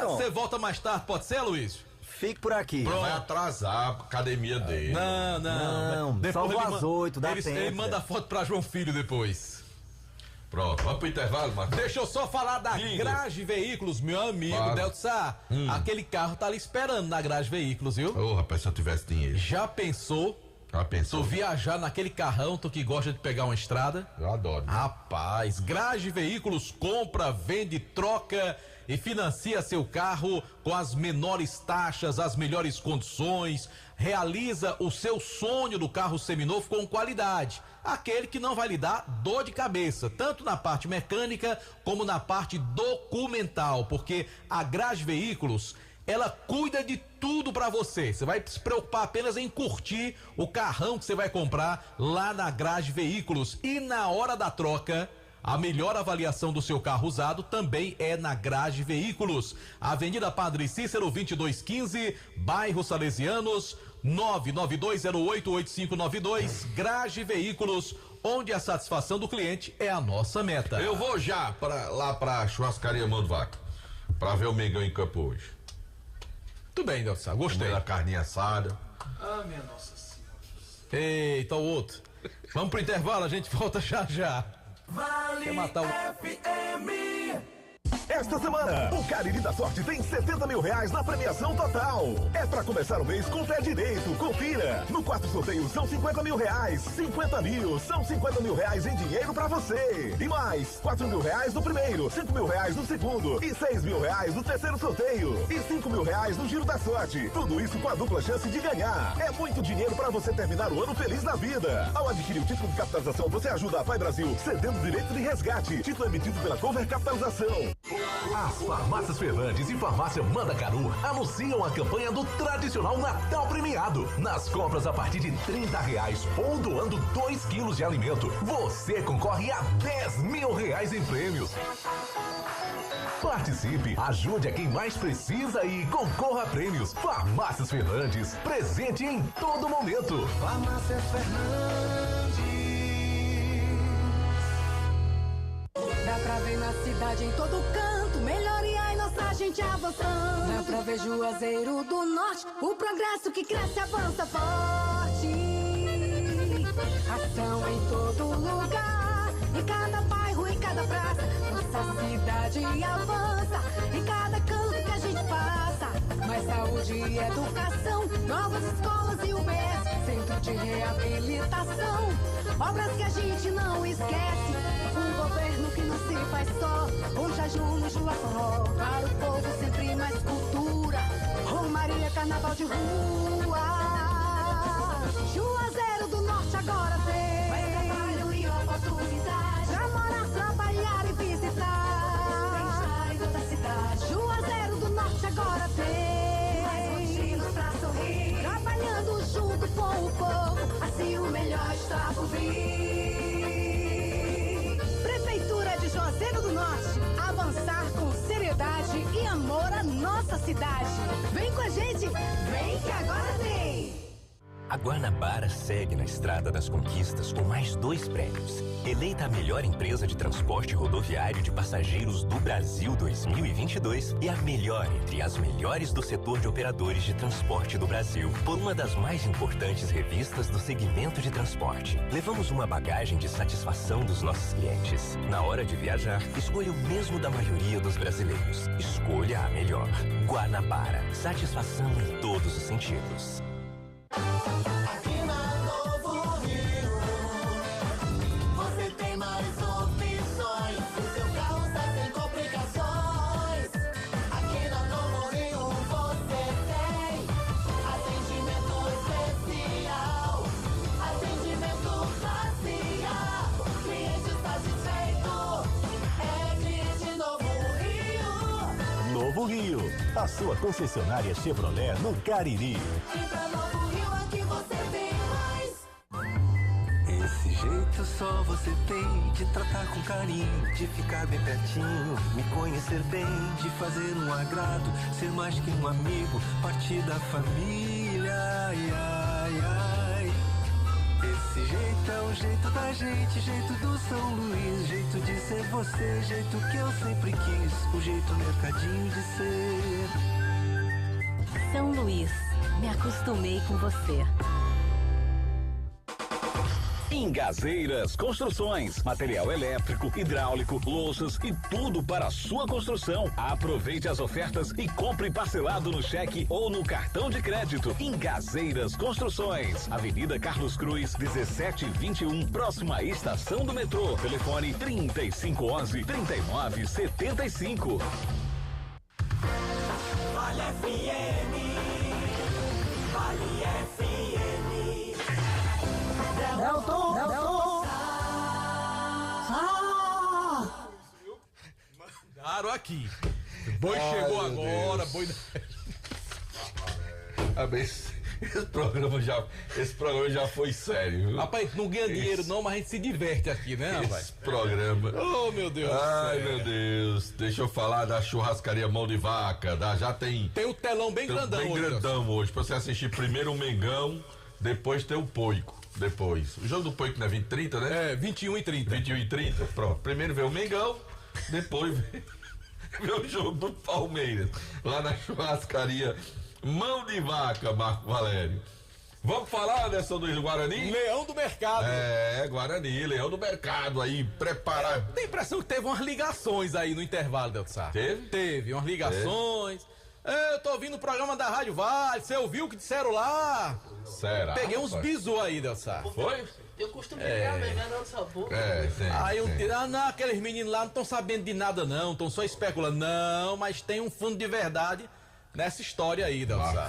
Você volta mais tarde, pode ser, Aloysio? Fique por aqui. Vai atrasar a academia dele. Não. Só às 8, dá tempo. Ele manda foto pra João Filho depois. Pronto, vamos pro intervalo, Marcos. Deixa eu só falar da Grage Veículos, meu amigo Delton Sá. Aquele carro tá ali esperando na Grage Veículos, viu? Ô, rapaz, se eu tivesse dinheiro. Já pensou? Tu viajar naquele carrão, tu que gosta de pegar uma estrada? Eu adoro. Rapaz, Grage Veículos compra, vende, troca e financia seu carro com as menores taxas, as melhores condições. Realiza o seu sonho do carro seminovo com qualidade. Aquele que não vai lhe dar dor de cabeça, tanto na parte mecânica como na parte documental, porque a Grage Veículos, ela cuida de tudo pra você. Você vai se preocupar apenas em curtir o carrão que você vai comprar lá na Grage Veículos. E na hora da troca, a melhor avaliação do seu carro usado também é na Grage Veículos. Avenida Padre Cícero, 2215, bairro Salesianos, 992088592. Grage Veículos, onde a satisfação do cliente é a nossa meta. Eu vou já lá pra churrascaria Mão do Vaca, pra ver o Mengão em campo hoje. Tudo bem, Delson, gostei. Da carninha assada. Ah, minha nossa senhora. Eita, o outro. Vamos pro intervalo, a gente volta já. Vale Quer matar o... FM. Esta semana, o Cariri da Sorte tem 70 mil reais na premiação total. É pra começar o mês com pé direito. Confira. No quarto sorteio são 50 mil reais. 50 mil são 50 mil reais em dinheiro pra você. E mais 4 mil reais no primeiro, 5 mil reais no segundo e 6 mil reais no terceiro sorteio. E 5 mil reais no Giro da Sorte. Tudo isso com a dupla chance de ganhar. É muito dinheiro pra você terminar o ano feliz da vida. Ao adquirir o título de capitalização, você ajuda a Pai Brasil, cedendo direito de resgate. Título emitido pela Cover Capitalização. As Farmácias Fernandes e Farmácia Mandacaru anunciam a campanha do tradicional Natal Premiado. Nas compras a partir de R$30 ou doando 2 quilos de alimento, você concorre a R$10 mil em prêmios. Participe, ajude a quem mais precisa e concorra a prêmios. Farmácias Fernandes, presente em todo momento. Farmácias Fernandes. Dá pra ver na cidade, em todo canto, melhoria e nossa gente avançando. Dá pra ver Juazeiro do Norte, o progresso que cresce avança forte. Ação em todo lugar, em cada bairro, em cada praça. Nossa cidade avança, em cada canto que a gente passa. Mais saúde e educação, novas escolas e UBS, centro de reabilitação, obras que a gente não esquece. Um governo que não se faz só, um jejum no Juaforró. Para o povo sempre mais cultura, Romaria, carnaval de rua. Juazeiro do Norte agora vem mais trabalho e oportunidade pra morar, trabalhar e visitar. Bem-estar em toda a cidade. Juazeiro do Norte agora tem mais motivos pra sorrir, trabalhando junto com o povo, assim o melhor está por vir. Prefeitura de Juazeiro do Norte, avançar com seriedade e amor à nossa cidade. Vem com a gente, vem que agora tem! A Guanabara segue na estrada das conquistas com mais 2 prêmios. Eleita a melhor empresa de transporte rodoviário de passageiros do Brasil 2022 e a melhor entre as melhores do setor de operadores de transporte do Brasil, por uma das mais importantes revistas do segmento de transporte. Levamos uma bagagem de satisfação dos nossos clientes. Na hora de viajar, escolha o mesmo da maioria dos brasileiros. Escolha a melhor. Guanabara. Satisfação em todos os sentidos. Aqui na Novo a sua concessionária Chevrolet no Cariri. Vem pra Novo Rio, aqui você tem mais. Esse jeito só você tem de tratar com carinho, de ficar bem pertinho, me conhecer bem, de fazer um agrado, ser mais que um amigo, partir da família. Ai, ai, ai. Esse jeito é o jeito da gente, jeito do São Luís, jeito de ser você, jeito que eu sempre quis, o jeito mercadinho de ser. São Luís, me acostumei com você. Engazeiras Construções, material elétrico, hidráulico, louças e tudo para a sua construção. Aproveite as ofertas e compre parcelado no cheque ou no cartão de crédito. Engazeiras Construções, Avenida Carlos Cruz, 1721, próxima à estação do metrô. Telefone 3511-3975. Vale FM, Vale FM. Delton. Mandaram aqui. Boi chegou agora, boi. Esse programa já foi sério, viu? Rapaz, não ganha dinheiro não, mas a gente se diverte aqui, né, rapaz? Esse programa. Oh, meu Deus. Ai, meu Deus. Deixa eu falar da churrascaria Mão de Vaca. Já tem. Tem um telão bem grandão hoje. Bem grandão hoje. Pra você assistir primeiro o Mengão, depois tem o Poico. Depois. O jogo do Poico não é 20 e 30, né? É, 21 e 30. 21 e 30. Pronto. Primeiro vê o Mengão, depois vê o jogo do Palmeiras. Lá na churrascaria Mão de Vaca, Marco Valério. Vamos falar, Anderson, do Guarani? Leão do Mercado. É, Guarani, Leão do Mercado aí, preparado. Tem a impressão que teve umas ligações aí no intervalo, Delsa. Teve? Teve, umas ligações. Eu tô ouvindo o programa da Rádio Vale, você ouviu o que disseram lá? Será? Peguei uns bisu aí, Delsa. Foi? Eu costumo pegar, mas não sabor. Sim. Aí não, aqueles meninos lá não estão sabendo de nada não, estão só especulando. Não, mas tem um fundo de verdade nessa história aí, Delsa.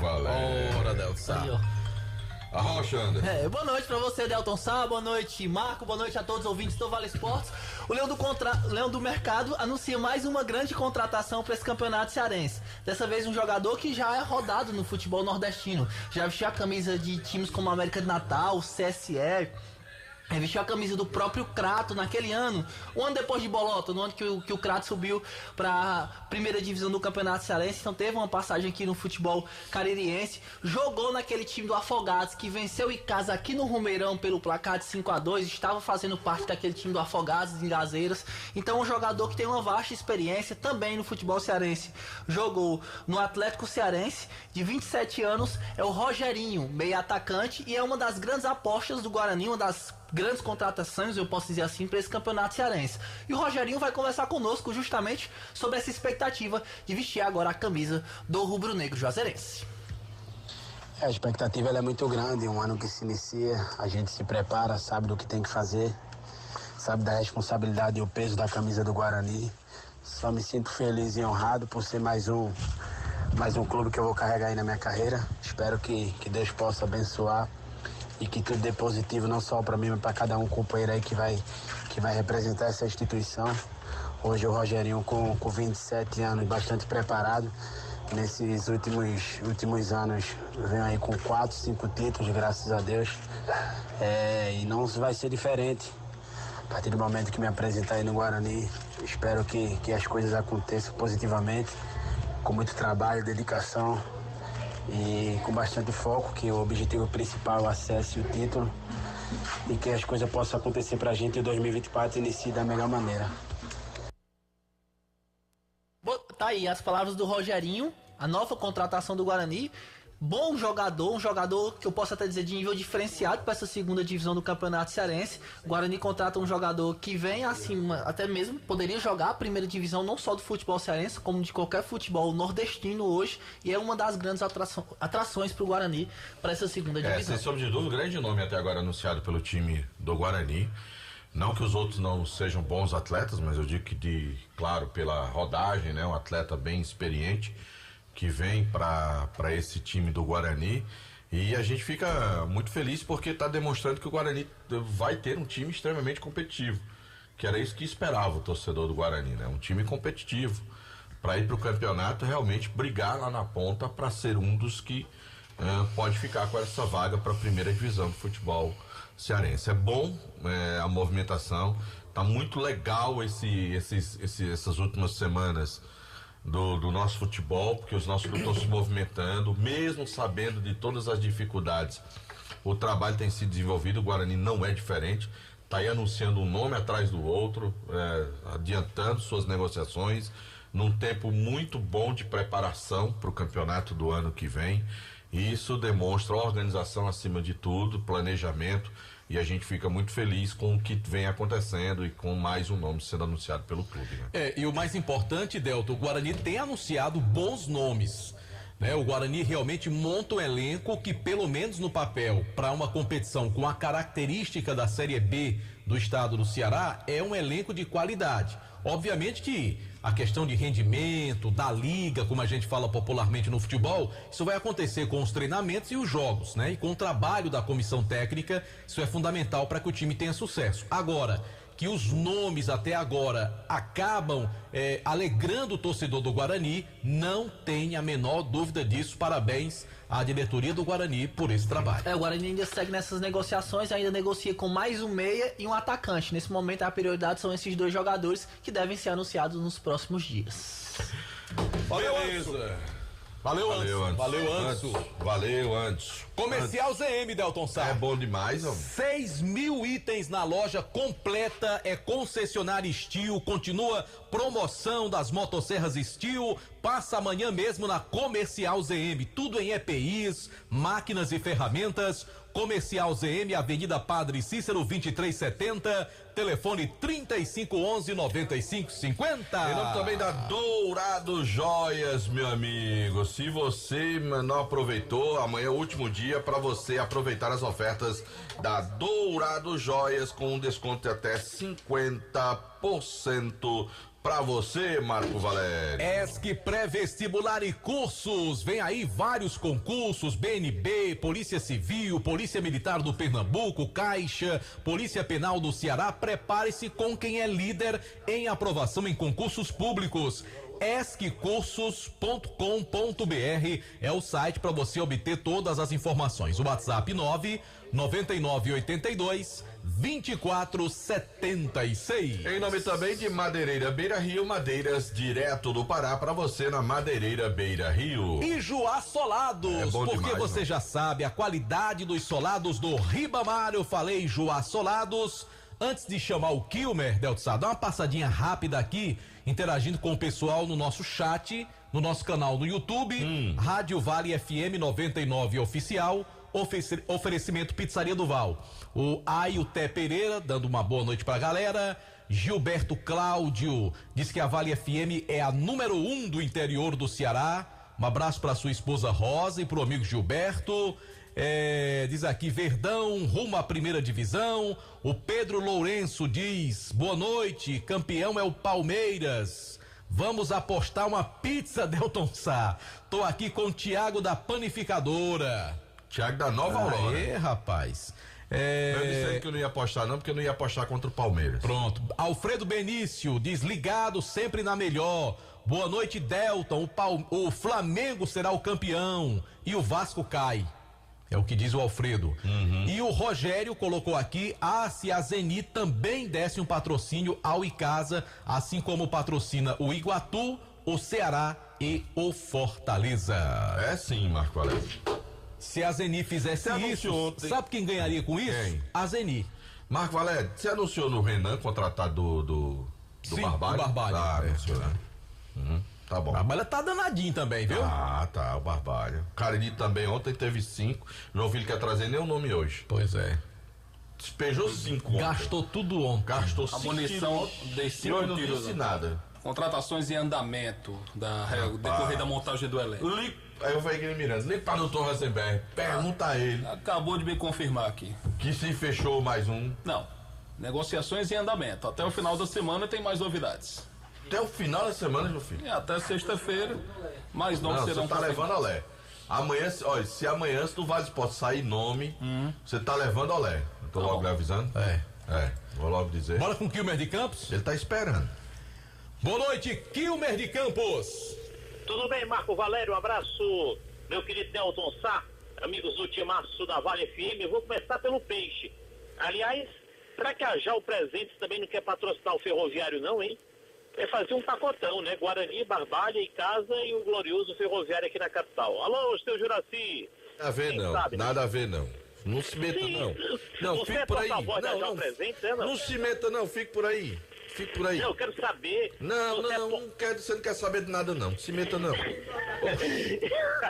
Ora, Delsa. Aí, ó. Arrocha, André. Boa noite pra você, Delton Sá, boa noite, Marco, boa noite a todos os ouvintes do Vale Esportes. O Leão do Mercado anuncia mais uma grande contratação para esse campeonato cearense. Dessa vez um jogador que já é rodado no futebol nordestino. Já vestiu a camisa de times como América de Natal, CSE... vestiu a camisa do próprio Crato naquele ano, um ano depois de Bolota, no ano que o Crato subiu para primeira divisão do Campeonato Cearense. Então teve uma passagem aqui no futebol caririense, jogou naquele time do Afogados que venceu em casa aqui no Rumeirão pelo placar de 5-2, estava fazendo parte daquele time do Afogados em Gazeiras. Então um jogador que tem uma vasta experiência também no futebol cearense. Jogou no Atlético Cearense, de 27 anos, é o Rogerinho, meio atacante, e é uma das grandes apostas do Guarani, uma das grandes contratações, eu posso dizer assim, para esse campeonato cearense. E o Rogerinho vai conversar conosco justamente sobre essa expectativa de vestir agora a camisa do rubro-negro juazeirense. A expectativa ela é muito grande, um ano que se inicia, a gente se prepara, sabe do que tem que fazer, sabe da responsabilidade e o peso da camisa do Guarani. Só me sinto feliz e honrado por ser mais um clube que eu vou carregar aí na minha carreira. Espero que Deus possa abençoar e que tudo dê positivo, não só para mim, mas para cada um companheiro aí que vai representar essa instituição. Hoje o Rogerinho com 27 anos, bastante preparado. Nesses últimos anos, venho aí com 4, 5 títulos, graças a Deus. E não vai ser diferente. A partir do momento que me apresentar aí no Guarani, espero que as coisas aconteçam positivamente, com muito trabalho, dedicação e com bastante foco, que o objetivo principal é o acesso e o título, e que as coisas possam acontecer pra gente e o 2024 inicie da melhor maneira. Tá aí as palavras do Rogerinho, a nova contratação do Guarani. Bom jogador, um jogador que eu posso até dizer de nível diferenciado para essa segunda divisão do Campeonato Cearense. O Guarani contrata um jogador que vem acima, até mesmo poderia jogar a primeira divisão não só do futebol cearense, como de qualquer futebol nordestino hoje, e é uma das grandes atrações para o Guarani para essa segunda divisão. Sem sombra de dúvida, um grande nome até agora anunciado pelo time do Guarani. Não que os outros não sejam bons atletas, mas eu digo que, claro, pela rodagem, né, um atleta bem experiente que vem para esse time do Guarani, e a gente fica muito feliz porque está demonstrando que o Guarani vai ter um time extremamente competitivo, que era isso que esperava o torcedor do Guarani, né? Um time competitivo para ir para o campeonato, realmente brigar lá na ponta para ser um dos que pode ficar com essa vaga para a primeira divisão do futebol cearense. É bom a movimentação, tá muito legal essas últimas semanas do nosso futebol, porque os nossos clubes estão se movimentando, mesmo sabendo de todas as dificuldades. O trabalho tem sido desenvolvido, o Guarani não é diferente, está aí anunciando um nome atrás do outro, adiantando suas negociações, num tempo muito bom de preparação para o campeonato do ano que vem. E isso demonstra organização acima de tudo, planejamento, e a gente fica muito feliz com o que vem acontecendo e com mais um nome sendo anunciado pelo clube. Né? E o mais importante, Delton, o Guarani tem anunciado bons nomes. Né? O Guarani realmente monta um elenco que, pelo menos no papel, para uma competição com a característica da Série B do estado do Ceará, é um elenco de qualidade. Obviamente que a questão de rendimento, da liga, como a gente fala popularmente no futebol, isso vai acontecer com os treinamentos e os jogos, né? E com o trabalho da comissão técnica, isso é fundamental para que o time tenha sucesso. Agora, que os nomes até agora acabam alegrando o torcedor do Guarani, não tem a menor dúvida disso. Parabéns à diretoria do Guarani por esse trabalho. O Guarani ainda segue nessas negociações, ainda negocia com mais um meia e um atacante. Nesse momento a prioridade são esses dois jogadores que devem ser anunciados nos próximos dias. Beleza. Valeu, Anderson. Valeu, Anderson. Comercial ZM, Delton Sá. É bom demais, homem. 6.000 itens na loja completa, é concessionária Steel, continua promoção das motosserras Steel, passa amanhã mesmo na Comercial ZM, tudo em EPIs, máquinas e ferramentas. Comercial ZM, Avenida Padre Cícero 2370, telefone 3511-9550. Em nome também da Dourado Joias, meu amigo. Se você não aproveitou, amanhã é o último dia para você aproveitar as ofertas da Dourado Joias com um desconto de até 50%. Pra você, Marco Valério. ESC pré-vestibular e cursos. Vem aí vários concursos: BNB, Polícia Civil, Polícia Militar do Pernambuco, Caixa, Polícia Penal do Ceará. Prepare-se com quem é líder em aprovação em concursos públicos. esccursos.com.br é o site para você obter todas as informações. O WhatsApp 99982-2476. Em nome também de Madeireira Beira Rio, madeiras direto do Pará para você na Madeireira Beira Rio. E Joá Solados, porque demais, você não? já sabe a qualidade dos solados do Ribamar. Eu falei Joá Solados. Antes de chamar o Kilmer, Delton Sá, dá uma passadinha rápida aqui, interagindo com o pessoal no nosso chat, no nosso canal no YouTube, Rádio Vale FM 99 Oficial, oferecimento Pizzaria do Val. O Ailté Pereira, dando uma boa noite pra galera. Gilberto Cláudio diz que a Vale FM é a número 1 do interior do Ceará. Um abraço pra sua esposa Rosa e pro amigo Gilberto. Diz aqui, Verdão rumo à primeira divisão. O Pedro Lourenço diz: boa noite, campeão é o Palmeiras. Vamos apostar uma pizza, Delton Sá. Tô aqui com o Tiago da Panificadora. Tiago da Nova Aurora. Rapaz. Eu disse que eu não ia apostar não, porque eu não ia apostar contra o Palmeiras. Pronto. Alfredo Benício diz: ligado sempre na melhor. Boa noite, Delton. O Flamengo será o campeão e o Vasco cai. É o que diz o Alfredo. E o Rogério colocou aqui: se a Zeni também desse um patrocínio ao Icasa, assim como patrocina o Iguatu, o Ceará e o Fortaleza. É sim, Marco Aurélio. Se a Zeni fizesse isso, sabe quem ganharia com isso? Quem? A Zeni. Marco Valério, você anunciou no Renan, contratado do Barbalho? Do Barbalho. Anunciou, né? Tá bom. Mas ela tá danadinho também, viu? Tá, o Barbalho. O Cariri também ontem teve 5. João Filho quer trazer nem o nome hoje. Pois é. Despejou 5 Gastou tudo ontem. Gastou 5 A munição desse e hoje não disse nada. Contratações em andamento decorrer da montagem do elenco. Aí eu falei aqui Miranda, liga para o Dr. Rosenberg, pergunta a ele. Acabou de me confirmar aqui. Que se fechou mais um. Não, negociações em andamento. Até o final da semana tem mais novidades. Até o final da semana, meu filho? Até sexta-feira, mais nomes serão você tá levando olé. Amanhã, olha, se amanhã se do Vale Esporte sair nome, você tá levando olé. Eu tô logo lhe avisando? Vou logo dizer. Bora com o Kilmer de Campos? Ele tá esperando. Boa noite, Kilmer de Campos. Tudo bem, Marco Valério? Um abraço, meu querido Nelton Sá, amigos do Timaço da Vale FM. Eu vou começar pelo peixe. Aliás, será que a Jal Presentes também não quer patrocinar o Ferroviário, não, hein? É fazer um pacotão, né? Guarani, Barbalha e Casa e o glorioso Ferroviário aqui na capital. Alô, seu Juraci. Nada a ver, não. Sabe? Nada a ver, não. Não se meta, Sim, não. Não, você fique por aí. Não, Presentes, né, não se meta, não. Fique por aí. Fique por aí. Não, eu quero saber. Você não quer saber de nada, não. Se meta, não.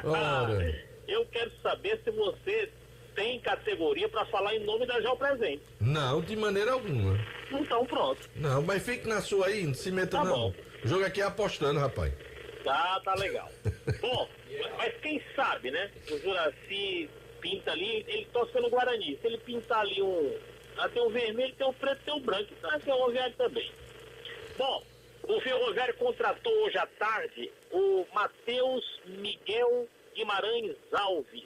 Ora. Eu quero saber se você tem categoria para falar em nome da Jal Presentes. Não, de maneira alguma. Então pronto. Não, mas fique na sua aí, não se meta, Tá não. bom. O jogo aqui é apostando, rapaz. Tá legal. Bom, mas quem sabe, né? O Juraci pinta ali, ele torce pelo Guarani. Se ele pintar ali tem um vermelho, tem um preto, tem um branco, então é Ferroviário também. Bom, o Ferroviário contratou hoje à tarde o Matheus Miguel Guimarães Alves.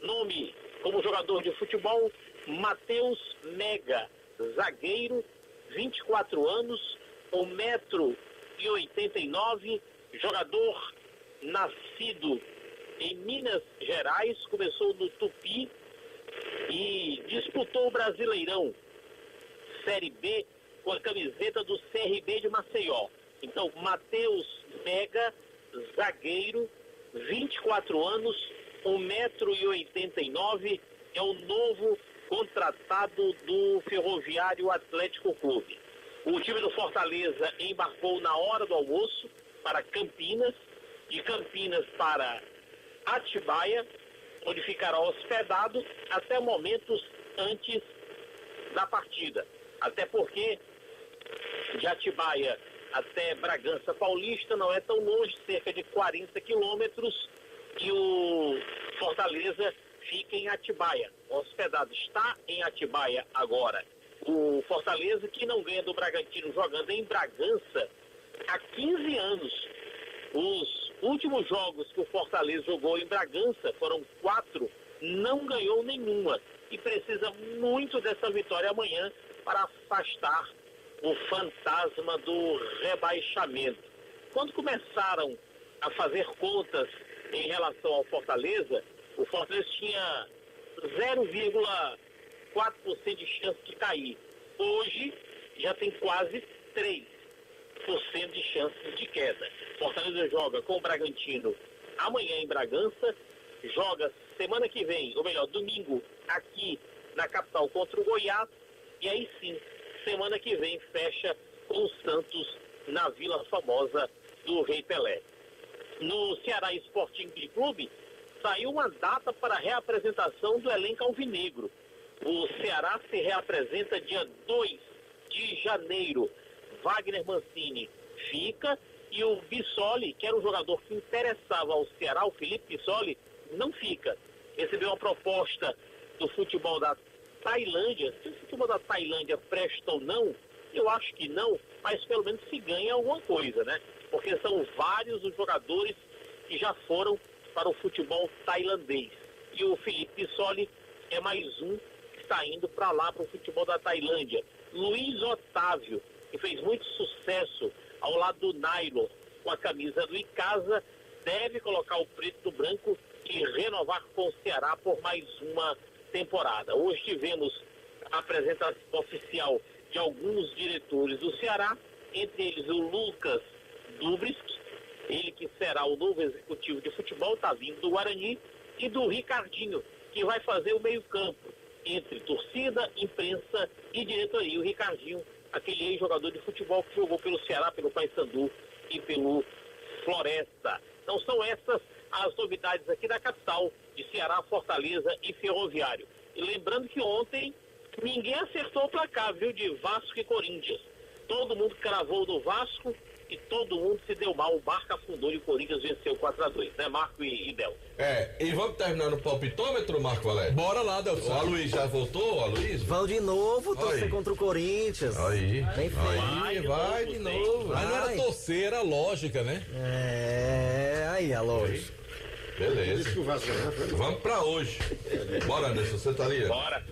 Nome como jogador de futebol, Matheus Mega, zagueiro, 24 anos, 1,89 m, jogador nascido em Minas Gerais, começou no Tupi e disputou o Brasileirão Série B com a camiseta do CRB de Maceió. Então, Matheus Mega, zagueiro, 24 anos, 1,89 m, é o novo contratado do Ferroviário Atlético Clube. O time do Fortaleza embarcou na hora do almoço para Campinas, de Campinas para Atibaia, onde ficará hospedado até momentos antes da partida. Até porque de Atibaia até Bragança Paulista não é tão longe, cerca de 40 quilômetros, e o Fortaleza fica em Atibaia. O hospedado está em Atibaia agora. O Fortaleza, que não ganha do Bragantino jogando em Bragança há 15 anos. Os últimos jogos que o Fortaleza jogou em Bragança foram 4, não ganhou nenhuma. E precisa muito dessa vitória amanhã para afastar o fantasma do rebaixamento. Quando começaram a fazer contas em relação ao Fortaleza, o Fortaleza tinha 0,4% de chance de cair. Hoje já tem quase 3% de chances de queda. Fortaleza joga com o Bragantino amanhã em Bragança, joga semana que vem, ou melhor, domingo, aqui na capital contra o Goiás, e aí sim, semana que vem fecha com o Santos na Vila Famosa do Rei Pelé. No Ceará Sporting Clube, saiu uma data para a reapresentação do elenco alvinegro. O Ceará se reapresenta dia 2 de janeiro. Wagner Mancini fica e o Bissoli, que era um jogador que interessava ao Ceará, o Felipe Bissoli, não fica. Recebeu uma proposta do futebol da Tailândia. Se o futebol da Tailândia presta ou não, eu acho que não, mas pelo menos se ganha alguma coisa, né? Porque são vários os jogadores que já foram para o futebol tailandês. E o Felipe Bissoli é mais um que está indo para lá, para o futebol da Tailândia. Luiz Otávio, que fez muito sucesso ao lado do Nailo com a camisa do Icasa, deve colocar o preto no branco e renovar com o Ceará por mais uma temporada. Hoje tivemos a apresentação oficial de alguns diretores do Ceará, entre eles o Lucas Dubrisk, ele que será o novo executivo de futebol, está vindo do Guarani, e do Ricardinho, que vai fazer o meio-campo entre torcida, imprensa e diretoria. O Ricardinho, aquele ex-jogador de futebol que jogou pelo Ceará, pelo Paysandu e pelo Floresta. Então são essas as novidades aqui da capital, de Ceará, Fortaleza e Ferroviário. E lembrando que ontem ninguém acertou o placar, viu, de Vasco e Corinthians. Todo mundo cravou no Vasco e todo mundo se deu mal. O Barca afundou e o Corinthians venceu 4-2, né, Marco e Del? E vamos terminar no palpitômetro, Marco Valério? Bora lá, Del. O Aloysio já voltou, Aloysio? Vão de novo torcer contra o Corinthians. Aí, bem feio. Vai de novo. Mas não era torcer, era lógica, né? Aí, Aloysio. Beleza. Vamos pra hoje. Bora, Anderson, você tá ali? Bora.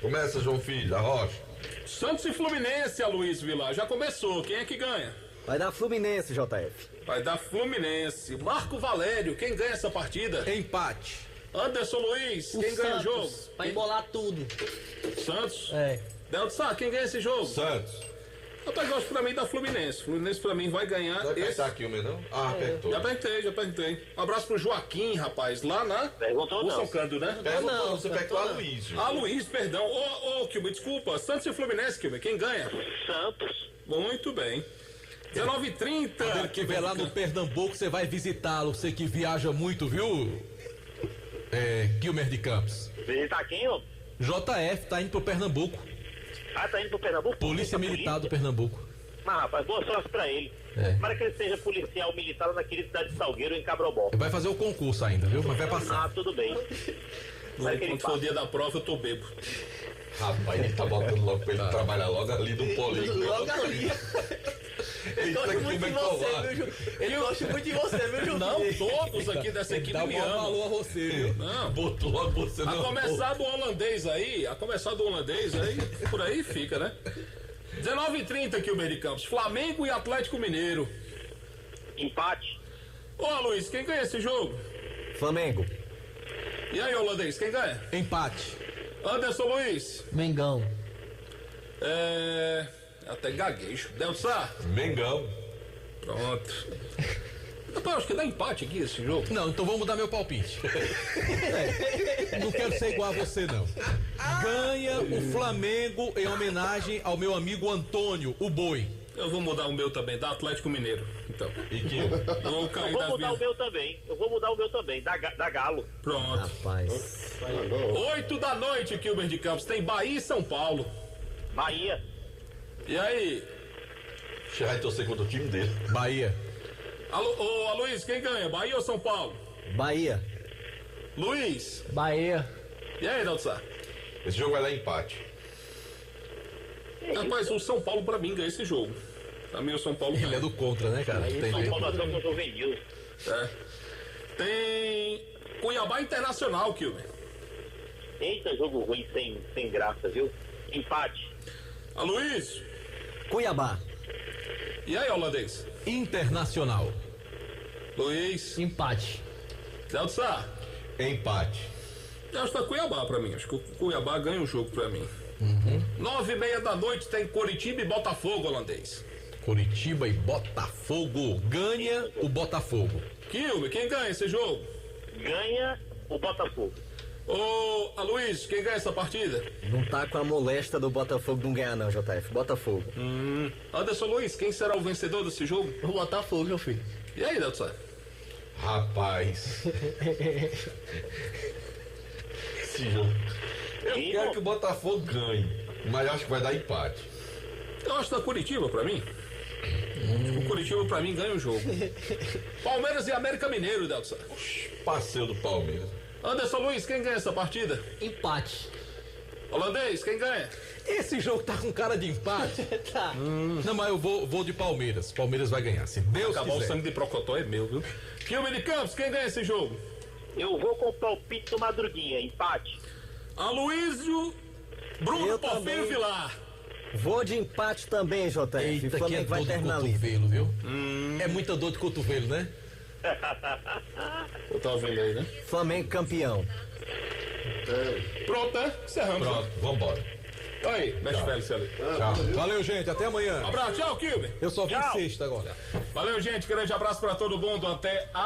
Começa, João Filho, da Rocha. Santos e Fluminense, Aloysio Vilar. Já começou. Quem é que ganha? Vai dar Fluminense, JF. Vai dar Fluminense. Marco Valério, quem ganha essa partida? Empate. Anderson Luiz, quem ganha o jogo? Vai embolar tudo. Santos? É. Delto Sá, quem ganha esse jogo? Santos. Rapaz, gosto pra mim da Fluminense. Fluminense pra mim vai ganhar. Vai apertar aqui o não? Ah, apertou. Já apertei. Um abraço pro Joaquim, rapaz, lá na... Perguntou São Cândido, né? Perguntou, você perguntou a Luiz. Ah, Luiz, perdão. Ô, Kilmer, desculpa. Santos e Fluminense, Kilmer, quem ganha? Santos. Muito bem. 19h30. Quando ele estiver lá no Pernambuco, você vai visitá-lo. Você que viaja muito, viu? Kilmer de Campos. Visitar quem, ô? JF tá indo pro Pernambuco. Ah, tá indo pro Pernambuco? Polícia Militar do Pernambuco. Mas, rapaz, boa sorte pra ele. Para que ele seja policial militar na querida cidade de Salgueiro, em Cabrobó. Vai fazer o concurso ainda, viu? Mas vai passar. Ah, tudo bem. Quando for o dia da prova, eu tô bebo. Rapaz, ele tá botando logo pra ele trabalhar logo ali no polígono. Logo ali. Ele gosta muito de você, viu, Ju? Ele gosta muito de você, viu, Ju? Não, todos aqui dessa equipe Dá me um amam. valor a você, viu? Não, botou logo você a começar do holandês aí, por aí fica, né? 19h30 aqui o Meio de Campos. Flamengo e Atlético Mineiro. Empate. Ô, Luiz, quem ganha esse jogo? Flamengo. E aí, holandês, quem ganha? Empate. Anderson Luiz. Mengão. Até gaguejo. Delto Sá. Mengão. Pronto. Rapaz, acho que dá empate aqui esse jogo. Não, então vamos mudar meu palpite. Não quero ser igual a você, não. Ganha o Flamengo em homenagem ao meu amigo Antônio, o Boi. Eu vou mudar o meu também, da Atlético Mineiro. Então. E que? Eu vou mudar o meu também. Da Galo. Pronto. Rapaz. 8h da noite, Kilmer de Campos. Tem Bahia e São Paulo. Bahia. E aí? Você vai torcer contra o time dele. Bahia. Ô, Luiz, quem ganha? Bahia ou São Paulo? Bahia. Luiz. Bahia. E aí, Delto Sá? Esse jogo vai dar empate. Rapaz, o São Paulo pra mim ganha esse jogo. Pra mim o São Paulo ganha. Ele é do contra, né, cara? Aí, São Paulo atua com juvenil. Tem Cuiabá Internacional, Kilmer. Eita, jogo ruim, sem graça, viu? Empate. Luiz. Cuiabá. E aí, holandês? Internacional. Luiz. Empate. Delto Sá. Empate. Eu acho que tá Cuiabá pra mim. Acho que o Cuiabá ganha o jogo pra mim. 9h30 da noite tem Coritiba e Botafogo, holandês. Coritiba e Botafogo. Ganha o Botafogo. Kilmer, quem ganha esse jogo? Ganha o Botafogo. Ô, Luiz, quem ganha essa partida? Não tá com a molesta do Botafogo não ganhar não, JF. Botafogo. Anderson Luiz, quem será o vencedor desse jogo? O Botafogo, meu filho. E aí, Delto Sá? Rapaz. Esse jogo. Eu quero que o Botafogo ganhe, mas acho que vai dar empate. Eu acho que da Curitiba pra mim. O Curitiba pra mim ganha o jogo. Palmeiras e América Mineiro, Delto Sá. Passeio do Palmeiras. Anderson Luiz, quem ganha essa partida? Empate. Holandês, quem ganha? Esse jogo tá com cara de empate. Tá. Não, mas eu vou de Palmeiras. Palmeiras vai ganhar, se Deus Acabar quiser. o sangue de Procotó é meu, viu? Kilmer de Campos, quem ganha esse jogo? Eu vou com o palpite do Madruguinha, empate. Aloísio, Bruno Porfírio Vilar. Vou de empate também, JF. Eita, o que é Flamengo vai dor de terminar cotovelo, viu? É muita dor de cotovelo, né? Eu tava vendo aí, né? Flamengo campeão. Pronto, né? Encerramos. Pronto, vambora. Aí, mexe Félix ali. Tchau. Valeu, gente. Até amanhã. Abraço, tchau, Kilmer. Eu só vim sexta agora. Valeu, gente. Grande abraço pra todo mundo. Até a